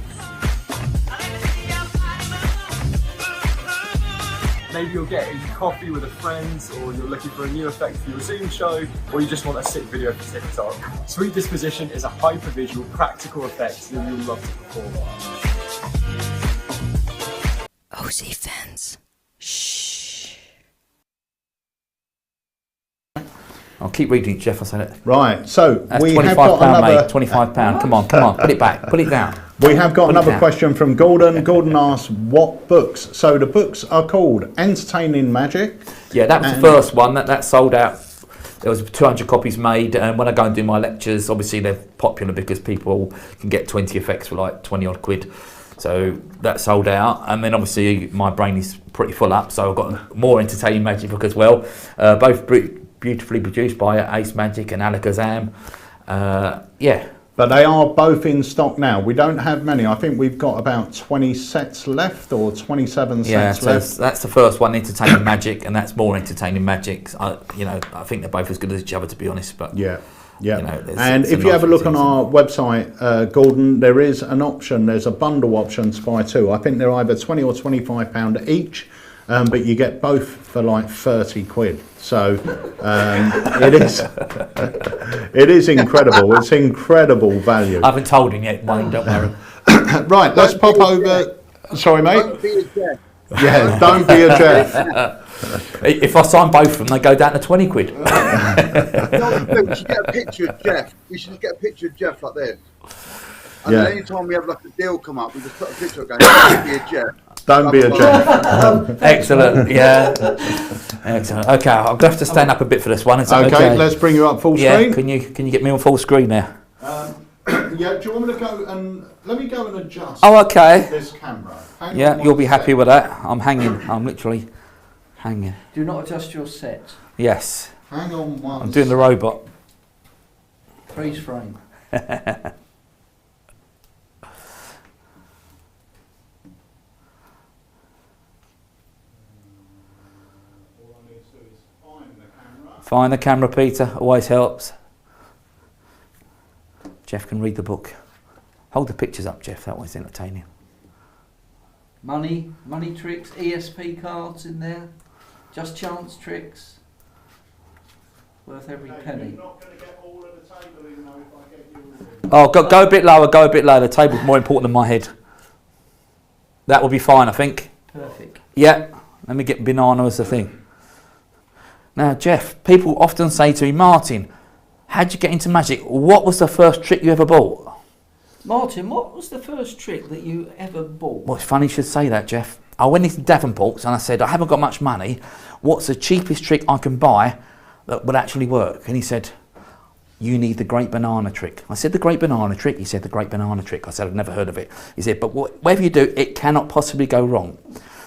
Maybe you're getting coffee with a friend, or you're looking for a new effect for your Zoom show, or you just want a sick video for TikTok. Sweet Disposition is a hyper-visual, practical effect that you'll love to perform. OZ fans, shh. I'll keep reading it, Jeff. I said it. Right, so that's we have £25, got another... mate. £25. Come on, put it back, put it down. We have got another question from Gordon. Gordon asks, what books? So the books are called Entertaining Magic. Yeah, that was the first one. That sold out. There was 200 copies made, and when I go and do my lectures, obviously they're popular because people can get 20 effects for like 20 odd quid. So that sold out, and then obviously my brain is pretty full up, so I've got more Entertaining Magic book as well. Both beautifully produced by Ace Magic and ALAKAZAM. Yeah. But they are both in stock now. We don't have many. I think we've got about 20 sets left, or 27 sets left. That's the first one, Entertaining Magic, and that's more Entertaining Magic. I think they're both as good as each other, to be honest. But yeah. You know, and if you have a look on our website, Gordon, there is an option. There's a bundle option to buy two. I think they're either £20 or £25 each, but you get both for like 30 quid. So it is incredible. It's incredible value. I haven't told him yet, Wayne, don't worry. Right, let's pop over. Sorry, mate. Don't be a Jeff. Yeah, don't be a Jeff. If I sign both of them, they go down to 20 quid. We should get a picture of Jeff. We should just get a picture of Jeff like this. And then anytime we have like a deal come up, we just put a picture of going, don't be a Jeff. Don't be a Jeff. Excellent, yeah. Excellent. Okay, I'm going to have to stand up a bit for this one. Is that okay? Let's bring you up full screen. Yeah, can you get me on full screen now? Yeah, do you want me to go and let me go and adjust this camera? You'll be happy with that. I'm hanging. I'm literally hanging. Do not adjust your set. Yes. Hang on one. I'm doing the robot. Freeze frame. Find the camera, Peter. Always helps. Jeff can read the book. Hold the pictures up, Jeff. That one's entertaining. Money tricks, ESP cards in there. Just chance tricks. Worth every penny. You're not going to get all of the table in though if I get you all in. Oh, go a bit lower. Go a bit lower. The table's more important than my head. That will be fine, I think. Perfect. Yeah. Let me get banana as the thing. Now, Jeff, people often say to me, Martin, how'd you get into magic? What was the first trick you ever bought? Martin, what was the first trick that you ever bought? Well, it's funny you should say that, Jeff. I went into Davenport's and I said, I haven't got much money. What's the cheapest trick I can buy that would actually work? And he said, you need the great banana trick. I said, the great banana trick? He said, the great banana trick. I said, I've never heard of it. He said, but whatever you do, it cannot possibly go wrong.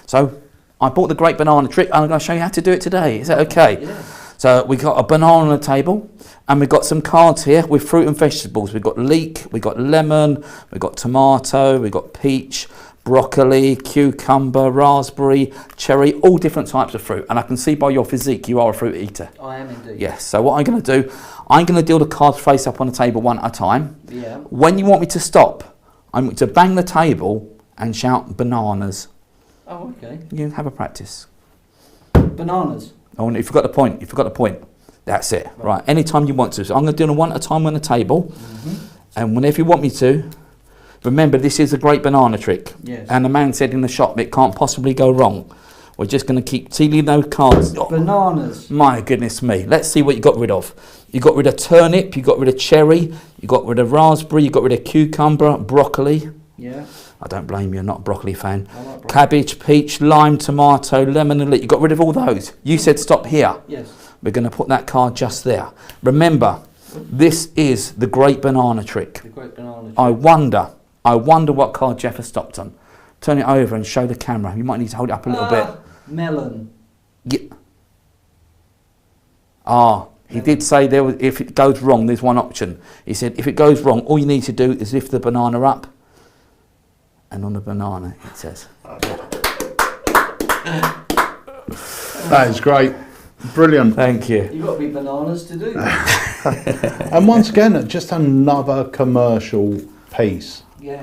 So I bought the great banana trick and I'm going to show you how to do it today. Is that okay? Yeah. So we got a banana on the table and we've got some cards here with fruit and vegetables. We've got leek, we've got lemon, we've got tomato, we've got peach, broccoli, cucumber, raspberry, cherry, all different types of fruit. And I can see by your physique you are a fruit eater. I am indeed. Yes, so what I'm going to do, I'm going to deal the cards face up on the table one at a time. Yeah. When you want me to stop, I'm going to bang the table and shout bananas. Oh, okay. You have a practice. Bananas. Oh, and you forgot the point. You forgot the point. That's it. Right. Anytime you want to. So I'm going to do them one at a time on the table. Mm-hmm. And whenever you want me to, remember this is a great banana trick. Yes. And the man said in the shop it can't possibly go wrong. We're just going to keep sealing those cards. Oh, bananas. My goodness me. Let's see what you got rid of. You got rid of turnip. You got rid of cherry. You got rid of raspberry. You got rid of cucumber, broccoli. Yeah. I don't blame you, I'm not a broccoli fan. I like broccoli. Cabbage, peach, lime, tomato, lemon and leek. You got rid of all those. You said stop here. Yes. We're going to put that card just there. Remember, this is the great banana trick. The great banana trick. I wonder what card Jeff has stopped on. Turn it over and show the camera. You might need to hold it up a little bit. Melon. Yeah. He did say there was, if it goes wrong, there's one option. He said if it goes wrong, all you need to do is lift the banana up. And on the banana, it says. That is great. Brilliant. Thank you. You've got to be bananas to do that. And once again, just another commercial piece. Yeah.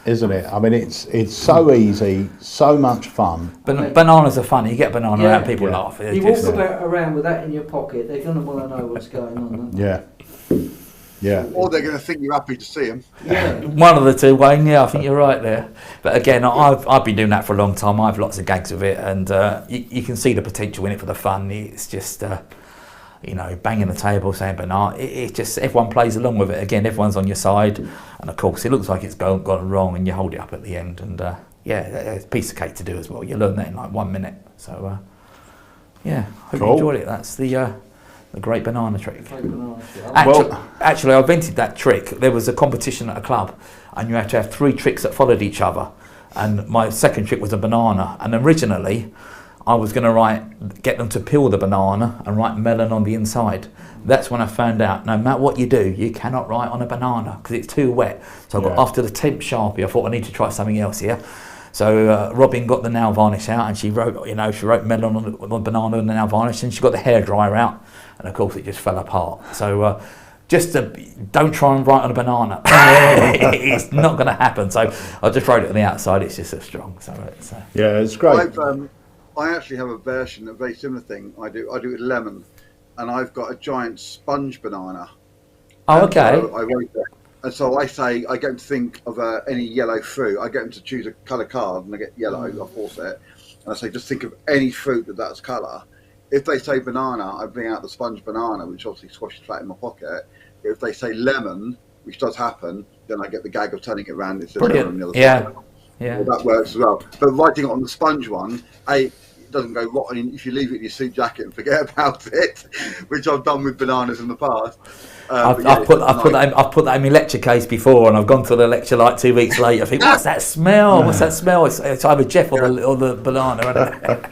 Isn't it? I mean, it's so easy, so much fun. Bananas are funny. You get a banana out, people laugh. You walk around with that in your pocket, they're going to want to know what's going on. Yeah. Yeah. Or they're going to think you're happy to see them. Yeah. One of the two, Wayne. Yeah, I think you're right there. But again, I've been doing that for a long time. I have lots of gags with it, and you can see the potential in it for the fun. It's just. Banging the table, saying banana. It just, everyone plays along with it. Again, everyone's on your side, and of course, it looks like it's gone wrong, and you hold it up at the end, and it's a piece of cake to do as well. You learn that in like 1 minute. So, hope you enjoyed it. That's the great banana trick. Actually, I invented that trick. There was a competition at a club, and you had to have 3 tricks that followed each other, and my second trick was a banana. And originally, I was going to get them to peel the banana and write melon on the inside. That's when I found out, no matter what you do, you cannot write on a banana because it's too wet. So I got after the 10th Sharpie, I thought I need to try something else here. So Robin got the nail varnish out, and she wrote melon on the banana and the nail varnish, and she got the hairdryer out, and of course it just fell apart. So don't try and write on a banana. It's not going to happen. So I just wrote it on the outside. It's just so strong. Yeah, it's great. I actually have a version, a very similar thing. I do it with lemon, and I've got a giant sponge banana. Oh, okay. I wrote it. And so I say, I get them to think of any yellow fruit. I get them to choose a colour card, and I get yellow, I force it. And I say, just think of any fruit that's colour. If they say banana, I bring out the sponge banana, which obviously squashes flat in my pocket. If they say lemon, which does happen, then I get the gag of turning it around. It's lemon on the other side. Yeah, well, that works as well. But writing it on the sponge one, it doesn't go rotten if you leave it in your suit jacket and forget about it, which I've done with bananas in the past. I've put that in my lecture case before, and I've gone to the lecture like 2 weeks later. I think, what's that smell? What's that smell? It's either Jeff or the banana.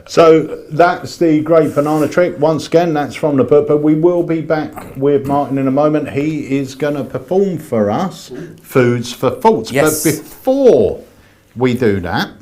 So that's the great banana trick. Once again, that's from the book, but we will be back with Martin in a moment. He is going to perform for us Foods for Thoughts. Yes. But before we do that,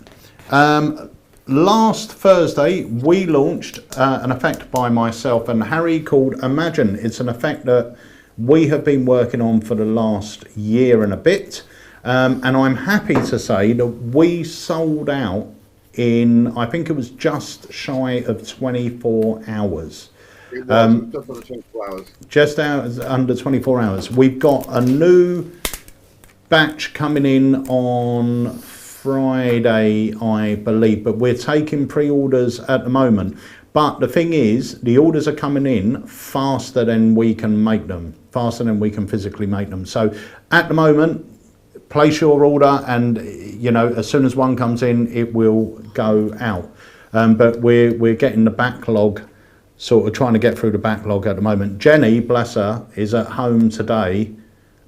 last Thursday we launched an effect by myself and Harry called Imagine. It's an effect that we have been working on for the last year and a bit, and I'm happy to say that we sold out in, I think it was just shy of 24 hours. Just under 24 hours. Just under 24 hours. We've got a new batch coming in on Friday, I believe, but we're taking pre-orders at the moment. But the thing is, the orders are coming in faster than we can make them, faster than we can physically make them. So at the moment, place your order, and as soon as one comes in, it will go out. But we're getting the backlog, sort of trying to get through the backlog at the moment. Jenny, bless her, is at home today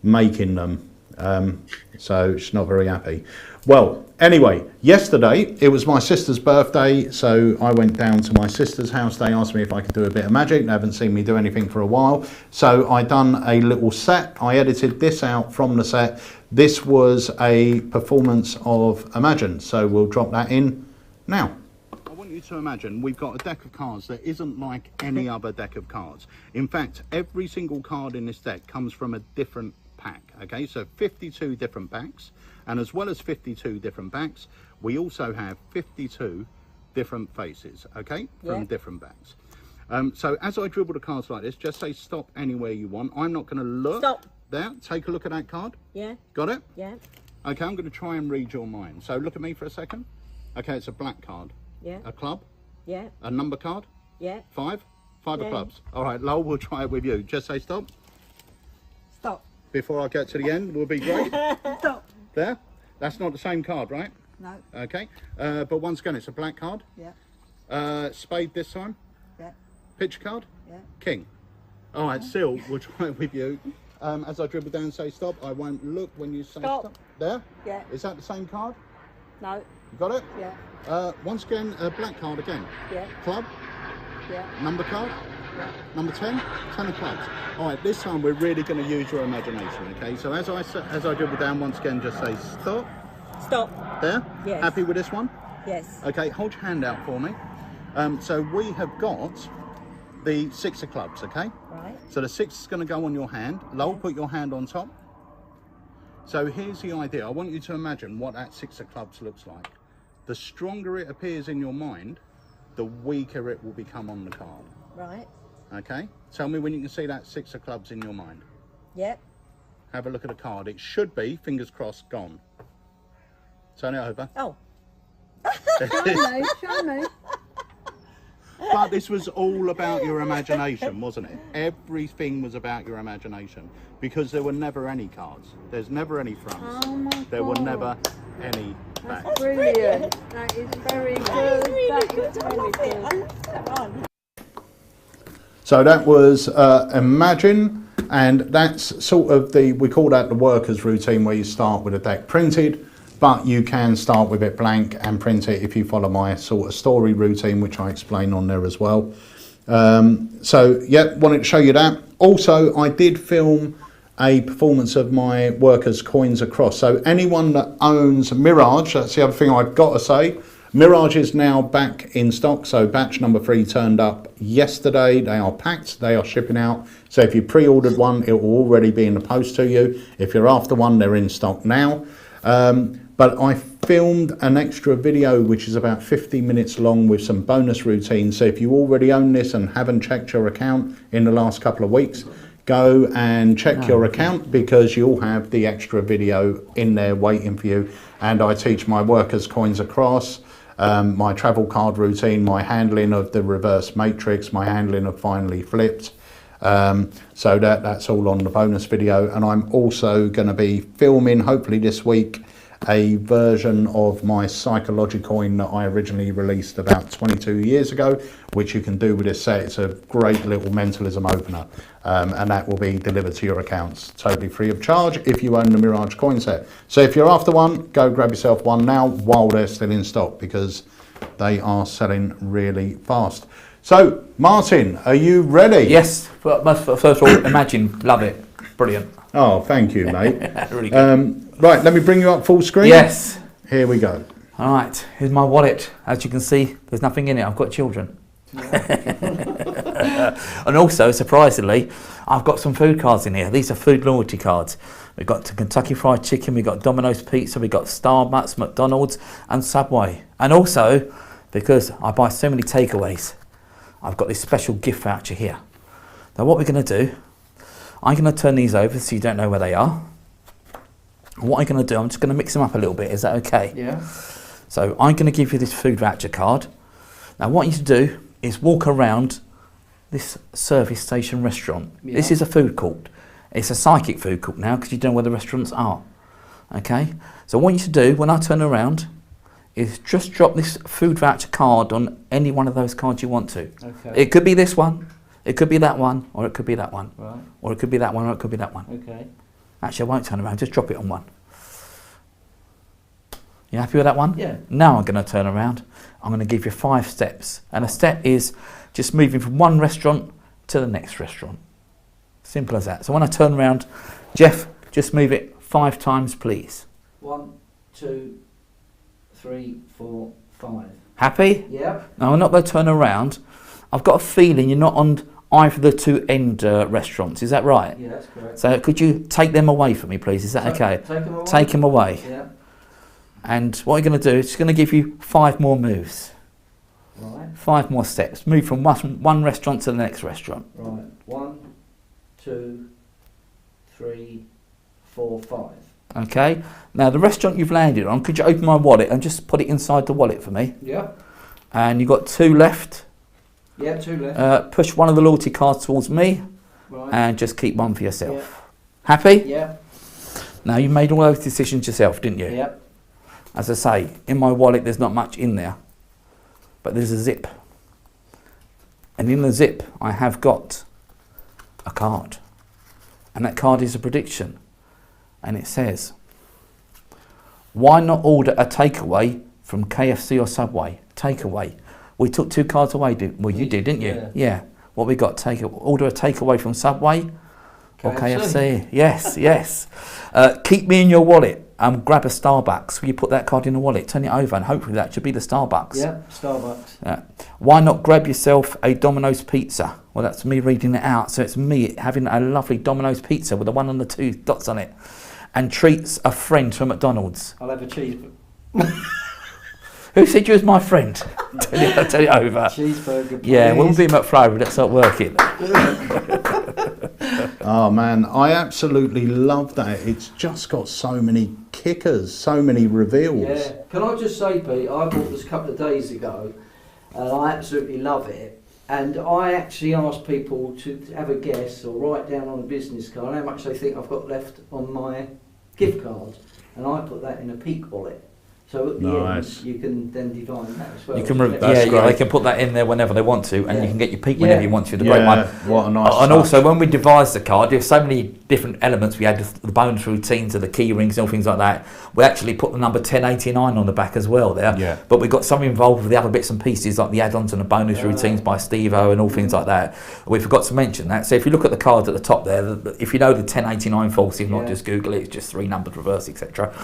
making them, so she's not very happy. Well, anyway, yesterday it was my sister's birthday, so I went down to my sister's house. They asked me if I could do a bit of magic. They haven't seen me do anything for a while, so I done a little set. I edited this out from the set. This was a performance of Imagine, so we'll drop that in now. I want you to imagine we've got a deck of cards that isn't like any other deck of cards. In fact, every single card in this deck comes from a different pack, okay? So 52 different packs, and as well as 52 different packs, we also have 52 different faces, okay, from different packs. So as I dribble the cards like this, just say stop anywhere you want. I'm not going to look. Stop. There, take a look at that card. Yeah. Got it? Yeah. Okay, I'm going to try and read your mind. So look at me for a second. Okay, it's a black card. Yeah. A club. Yeah. A number card. Yeah. Five of clubs. All right, Lowell, we'll try it with you. Just say stop. Stop. Before I get to the end, will be great. Stop. There. That's not the same card, right? No. Okay. But once again, it's a black card. Yeah. Spade this time. Yeah. Pitch card. Yeah. King. All right, Sil, we'll try it with you. As I dribble down and say stop, I won't look when you say stop. There? Yeah. Is that the same card? No. You got it? Yeah. Once again, black card again. Yeah. Club? Yeah. Number card? Yeah. Number 10? 10 of clubs. All right, this time we're really going to use your imagination, okay? So as I dribble down, once again, just say stop. Stop. There? Yes. Happy with this one? Yes. Okay, hold your hand out for me. So we have got the 6 of clubs, okay? Right. So the 6 is going to go on your hand. Lowell, put your hand on top. So here's the idea. I want you to imagine what that 6 of clubs looks like. The stronger it appears in your mind, the weaker it will become on the card. Right. Okay? Tell me when you can see that 6 of clubs in your mind. Yep. Have a look at the card. It should be, fingers crossed, gone. Turn it over. Oh. Show me. But this was all about your imagination, wasn't it? Everything was about your imagination. Because there were never any cards. There's never any fronts. Oh my there were never any backs. That's brilliant. That is very good. That is very good. So that was Imagine, and that's sort of we call that the workers routine, where you start with a deck printed, but you can start with it blank and print it if you follow my sort of story routine, which I explain on there as well. So yeah, wanted to show you that. Also, I did film a performance of my workers coins across. So anyone that owns Mirage, that's the other thing I've got to say. Mirage is now back in stock, so batch number 3 turned up yesterday. They are packed, they are shipping out. So if you pre-ordered one, it will already be in the post to you. If you're after one, they're in stock now. But I filmed an extra video which is about 50 minutes long with some bonus routines. So if you already own this and haven't checked your account in the last couple of weeks, go and check your account, because you'll have the extra video in there waiting for you. And I teach my workers coins across, my travel card routine, my handling of the reverse matrix, my handling of finally flipped. So that's all on the bonus video. And I'm also going to be filming, hopefully this week, a version of my psychology coin that I originally released about 22 years ago, which you can do with this set. It's a great little mentalism opener, and that will be delivered to your accounts totally free of charge if you own the Mirage coin set. So if you're after one, go grab yourself one now while they're still in stock, because they are selling really fast. So Martin, are you ready? Yes. First of all, Imagine, love it, brilliant. Oh, thank you, mate. Really good. Right, let me bring you up full screen. Yes. Here we go. All right, here's my wallet. As you can see, there's nothing in it. I've got children. And also, surprisingly, I've got some food cards in here. These are food loyalty cards. We've got Kentucky Fried Chicken, we've got Domino's Pizza, we've got Starbucks, McDonald's and Subway. And also, because I buy so many takeaways, I've got this special gift voucher here. Now what we're going to do, I'm going to turn these over so you don't know where they are. And what I'm going to do, I'm just going to mix them up a little bit. Is that okay? Yeah. So I'm going to give you this food voucher card. Now what you need to do is walk around this service station restaurant. Yeah. This is a food court. It's a psychic food court now, because you don't know where the restaurants are. Okay? So what you need to do when I turn around is just drop this food voucher card on any one of those cards you want to. Okay. It could be this one, it could be that one, or it could be that one. Right. Or it could be that one, or it could be that one. Okay. Actually, I won't turn around, just drop it on one. You happy with that one? Yeah. Now I'm going to turn around. I'm going to give you 5 steps. And a step is just moving from one restaurant to the next restaurant. Simple as that. So when I turn around, Jeff, just move it 5 times, please. 1, 2, 3, 4, 5. Happy? Yeah. Now I'm not going to turn around. I've got a feeling you're not on either of the 2 end restaurants. Is that right? Yeah, that's correct. So could you take them away for me, please? Is that okay? Take them away? Take them away. Yeah. And what you're going to do is going to give you 5 more moves. Right. 5 more steps. Move from one restaurant to the next restaurant. Right. 1, 2, 3, 4, 5. Okay. Now the restaurant you've landed on, could you open my wallet and just put it inside the wallet for me? Yeah. And you've got 2 left. Yeah, 2 left. Push one of the loyalty cards towards me. Right. And just keep one for yourself. Yeah. Happy? Yeah. Now you made all those decisions yourself, didn't you? Yeah. As I say, in my wallet there's not much in there, but there's a zip. And in the zip I have got a card. And that card is a prediction. And it says, why not order a takeaway from KFC or Subway? Takeaway. We took 2 cards away, well you did, didn't you? Yeah. Yeah. What we got, order a takeaway from Subway or KFC. Yes, yes. Keep me in your wallet. grab a Starbucks. You put that card in the wallet, turn it over, and hopefully that should be the Starbucks. Yeah, Starbucks. Yeah. Why not grab yourself a Domino's pizza? Well, that's me reading it out. So it's me having a lovely Domino's pizza with the 1 and the 2 dots on it, and treats a friend from McDonald's. I'll have a cheeseburger. Who said you was my friend? Turn it over. Cheeseburger, please. Yeah, we'll be McFlurry. Let's not work it. Oh man, I absolutely love that. It's just got so many kickers, so many reveals. Yeah. Can I just say, Pete, I bought this a couple of days ago, and I absolutely love it. And I actually asked people to have a guess or write down on a business card how much they think I've got left on my gift card, and I put that in a Peak wallet. So at the end, you can then divine that as well. You can, they can put that in there whenever they want to, and you can get your Peak whenever you want to. The great one. What a nice And touch. also, when we devised the card, there's so many different elements. We had the bonus routines and the key rings and all things like that. We actually put the number 1089 on the back as well there. Yeah. But we got some involved with the other bits and pieces, like the add-ons and the bonus routines by Steve-O and all things like that. We forgot to mention that. So if you look at the cards at the top there, if you know the 1089 false, if not just Google it, it's just 3 numbers reverse, etc.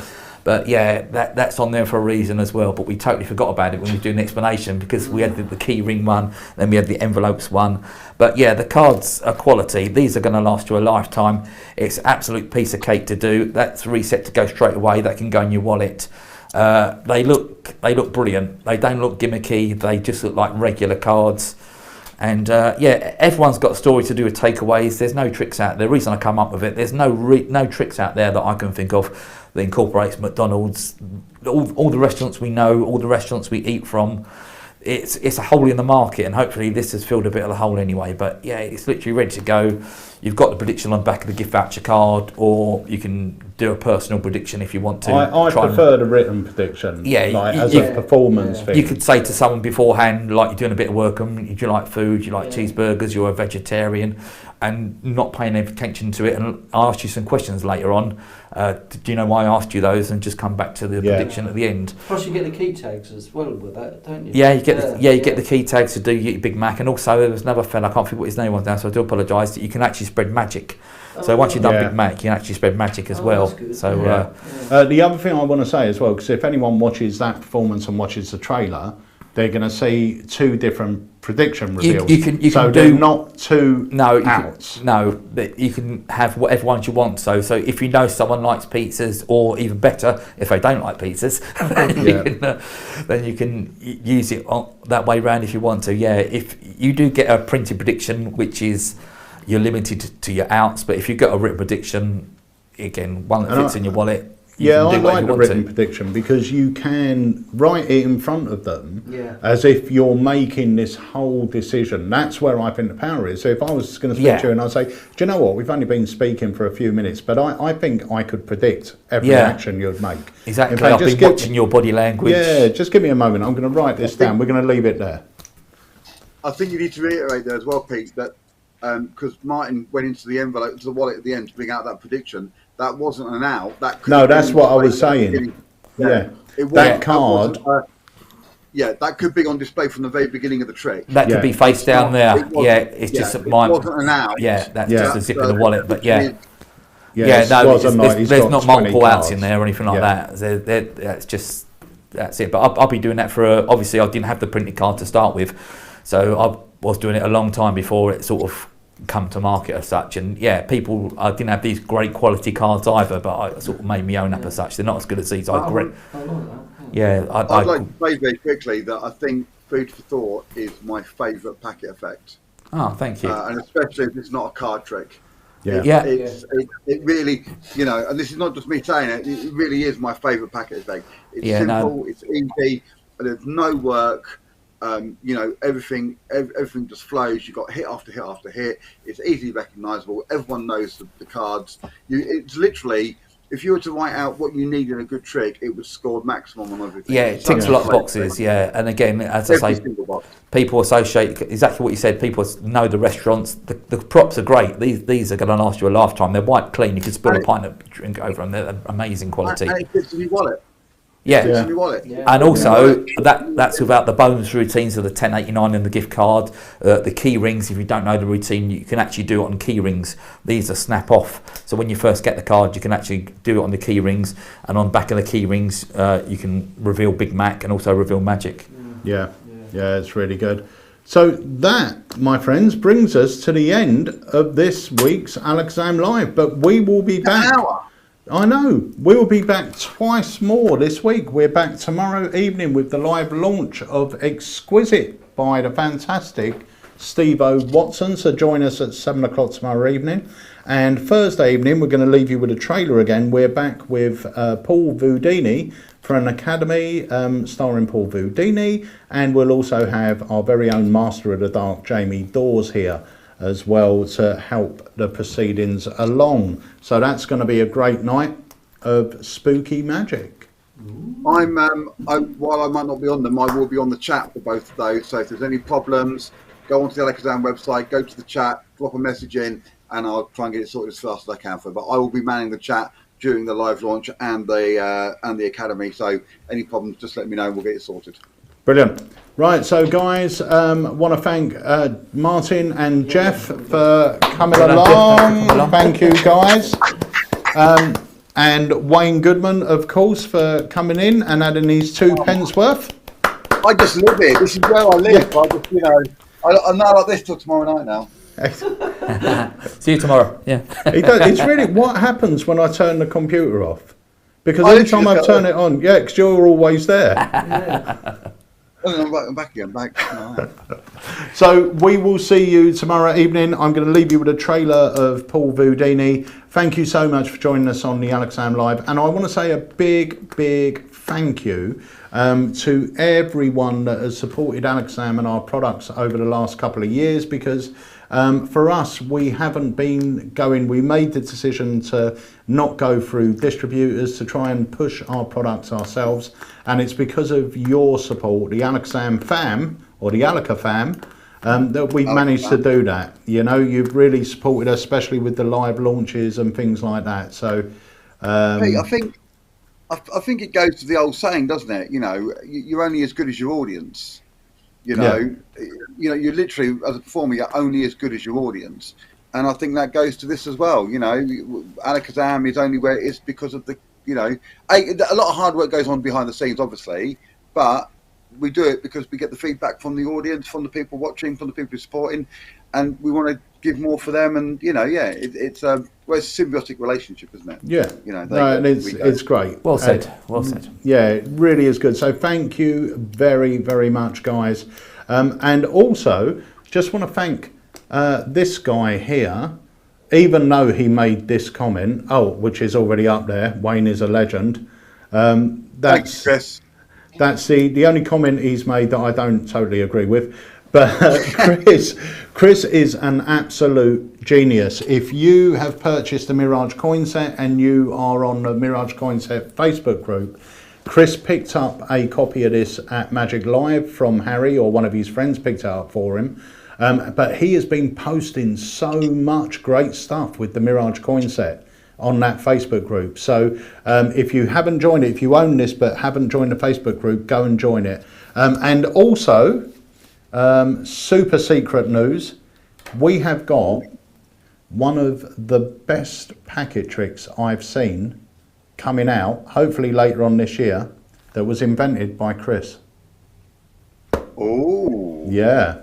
But yeah, that's on there for a reason as well. But we totally forgot about it when we were doing the explanation, because we had the key ring one, then we had the envelopes one. But yeah, the cards are quality. These are going to last you a lifetime. It's an absolute piece of cake to do. That's reset to go straight away. That can go in your wallet. They look brilliant. They don't look gimmicky. They just look like regular cards. And yeah, everyone's got a story to do with takeaways. There's no tricks out there. The reason I come up with it, there's no tricks out there that I can think of that incorporates McDonald's, all the restaurants we know, all the restaurants we eat from. It's a hole in the market, and hopefully this has filled a bit of the hole anyway. But yeah, it's literally ready to go. You've got the prediction on the back of the gift voucher card, or you can do a personal prediction if you want to. I prefer the written prediction, as a performance thing. You could say to someone beforehand, like you're doing a bit of work, do you like food, do you like cheeseburgers, you're a vegetarian, and not paying any attention to it. And I'll ask you some questions later on. Do you know why I asked you those? And just come back to the prediction at the end. Plus you get the key tags as well with that, don't you? Yeah, you get the key tags to do your Big Mac. And also there was another fella, I can't think what his name was now, so I do apologise, that you can actually spread magic. So once you've done Big Mac, you can actually spread magic as well. So the other thing I want to say as well, because if anyone watches that performance and watches the trailer, they're going to see 2 different prediction reveals. You can so they're not 2 outs. But you can have whatever ones you want. So if you know someone likes pizzas, or even better, if they don't like pizzas, then you can use it that way round if you want to. Yeah, if you do get a printed prediction, which is you're limited to your outs, but if you get a written prediction, again, one that fits in your wallet. I like the written prediction, because you can write it in front of them as if you're making this whole decision. That's where I think the power is. So if I was going to speak to you and I say, do you know what, we've only been speaking for a few minutes, but I think I could predict every action you'd make. Exactly. In fact, I've been watching your body language. Yeah, just give me a moment. I'm going to write this down. We're going to leave it there. I think you need to reiterate there as well, Pete, that because Martin went into the envelope, to the wallet at the end to bring out that prediction. That wasn't an out. That's what I was saying. That card. That could be on display from the very beginning of the trick. That could be face down there. It's just it wasn't an out. That's just a zip in the wallet. But there's there's not multiple outs in there or anything like that. That's it. But I'll be doing that for obviously I didn't have the printed card to start with, so I was doing it a long time before it sort of come to market as such. And people, I didn't have these great quality cards either, but I sort of made me own up as such. They're not as good as these. I like that. I'd like to say very quickly that I think Food for Thought is my favourite packet effect. Oh, thank you. And especially if it's not a card trick. It really, and this is not just me saying it, it really is my favourite packet effect. It's simple, it's easy, and there's no work. Everything just flows. You've got hit after hit after hit. It's easily recognisable. Everyone knows the cards. It's literally, if you were to write out what you need in a good trick, it would score maximum on everything. Yeah, it ticks a lot of boxes. And again, as I say, people associate exactly what you said. People know the restaurants. The props are great. These are going to last you a lifetime. They're white clean. You can spill a pint of drink over them. They're amazing quality. And it fits in your wallet. Yeah. In your wallet. And also that's without the bonus routines of the 10.89 and the gift card, the key rings. If you don't know the routine, you can actually do it on key rings. These are snap off, so when you first get the card, you can actually do it on the key rings, and on the back of the key rings, you can reveal Big Mac and also reveal Magic. Yeah, it's really good. So that, my friends, brings us to the end of this week's AlakazamMagicUK Live. But we will be back. I know. We will be back twice more this week. We're back tomorrow evening with the live launch of Exquisite by the fantastic Steve-O Watson. So join us at 7 o'clock tomorrow evening. And Thursday evening, we're going to leave you with a trailer again. We're back with Paul Voudini for an Academy starring Paul Voudini. And we'll also have our very own Master of the Dark, Jamie Dawes, here as well to help the proceedings along. So that's going to be a great night of spooky magic. While I might not be on them, I will be on the chat for both of those. So if there's any problems, go onto the Alakazam website, go to the chat, drop a message in, and I'll try and get it sorted as fast as I can for. But I will be manning the chat during the live launch and the Academy. So any problems, just let me know and we'll get it sorted. Brilliant. Right, so guys, want to thank Martin and Jeff for coming along. Thank you, guys. And Wayne Goodman, of course, for coming in and adding his 2 pence worth. I just live here. This is where I live. Yeah. I just, I'm not like this till tomorrow night now. See you tomorrow. Yeah. It's really what happens when I turn the computer off. Because every time I turn it on, because you're always there. I'm back again. Right. So we will see you tomorrow evening. I'm going to leave you with a trailer of Paul Voudini. Thank you so much for joining us on the AlakazamMagicUK Live. And I want to say a big, big thank you to everyone that has supported AlakazamMagicUK and our products over the last couple of years, because for us, we haven't been going, we made the decision to not go through distributors, to try and push our products ourselves. And it's because of your support, the AlakazamMagicUK fam, or the Alaka fam, that we've managed to do that. You know, you've really supported us, especially with the live launches and things like that. So, hey, I think it goes to the old saying, doesn't it? You know, you're only as good as your audience. You know, you're literally, as a performer, you're only as good as your audience. And I think that goes to this as well. You know, Alakazam is only where it is because of the, you know, a lot of hard work goes on behind the scenes, obviously, but we do it because we get the feedback from the audience, from the people watching, from the people supporting, and we want to give more for them. And, you know, it's a symbiotic relationship, isn't it? Yeah. You know, and it's great. Well said. Well said. Yeah, it really is good. So thank you very, very much, guys. And also, just want to thank this guy here, even though he made this comment, which is already up there, Wayne is a legend. Thanks, Chris. That's the only comment he's made that I don't totally agree with. But Chris is an absolute genius. If you have purchased a Mirage coin set and you are on the Mirage coin set Facebook group, Chris picked up a copy of this at Magic Live from Harry, or one of his friends picked it up for him. But he has been posting so much great stuff with the Mirage coin set on that Facebook group. So if you haven't joined it, if you own this but haven't joined the Facebook group, go and join it. And also, super secret news, we have got one of the best packet tricks I've seen coming out, hopefully later on this year, that was invented by Chris. Oh. Yeah.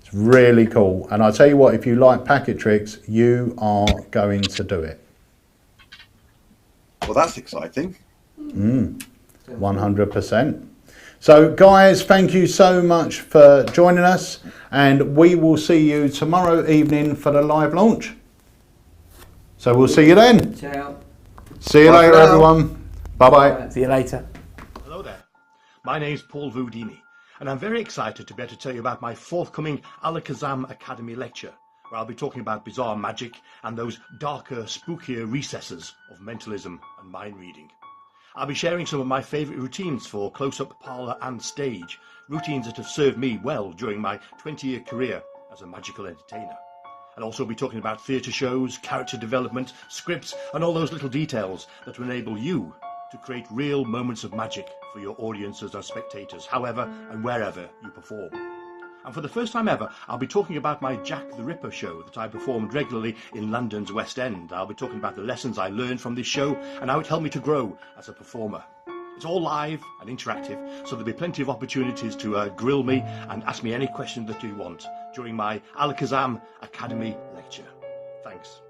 It's really cool. And I'll tell you what, if you like packet tricks, you are going to do it. Well, that's exciting. 100%. So, guys, thank you so much for joining us, and we will see you tomorrow evening for the live launch. So we'll see you then. Ciao. See you later, everyone. Bye-bye. See you later. Hello there. My name's Paul Voudini, and I'm very excited to be able to tell you about my forthcoming AlakazamMagicUK Academy lecture, where I'll be talking about bizarre magic and those darker, spookier recesses of mentalism and mind reading. I'll be sharing some of my favourite routines for close-up, parlour and stage, routines that have served me well during my 20-year career as a magical entertainer. I'll also be talking about theatre shows, character development, scripts and all those little details that will enable you to create real moments of magic for your audiences or spectators, however and wherever you perform. And for the first time ever, I'll be talking about my Jack the Ripper show that I performed regularly in London's West End. I'll be talking about the lessons I learned from this show and how it helped me to grow as a performer. It's all live and interactive, so there'll be plenty of opportunities to grill me and ask me any questions that you want during my AlakazamAcademy lecture. Thanks.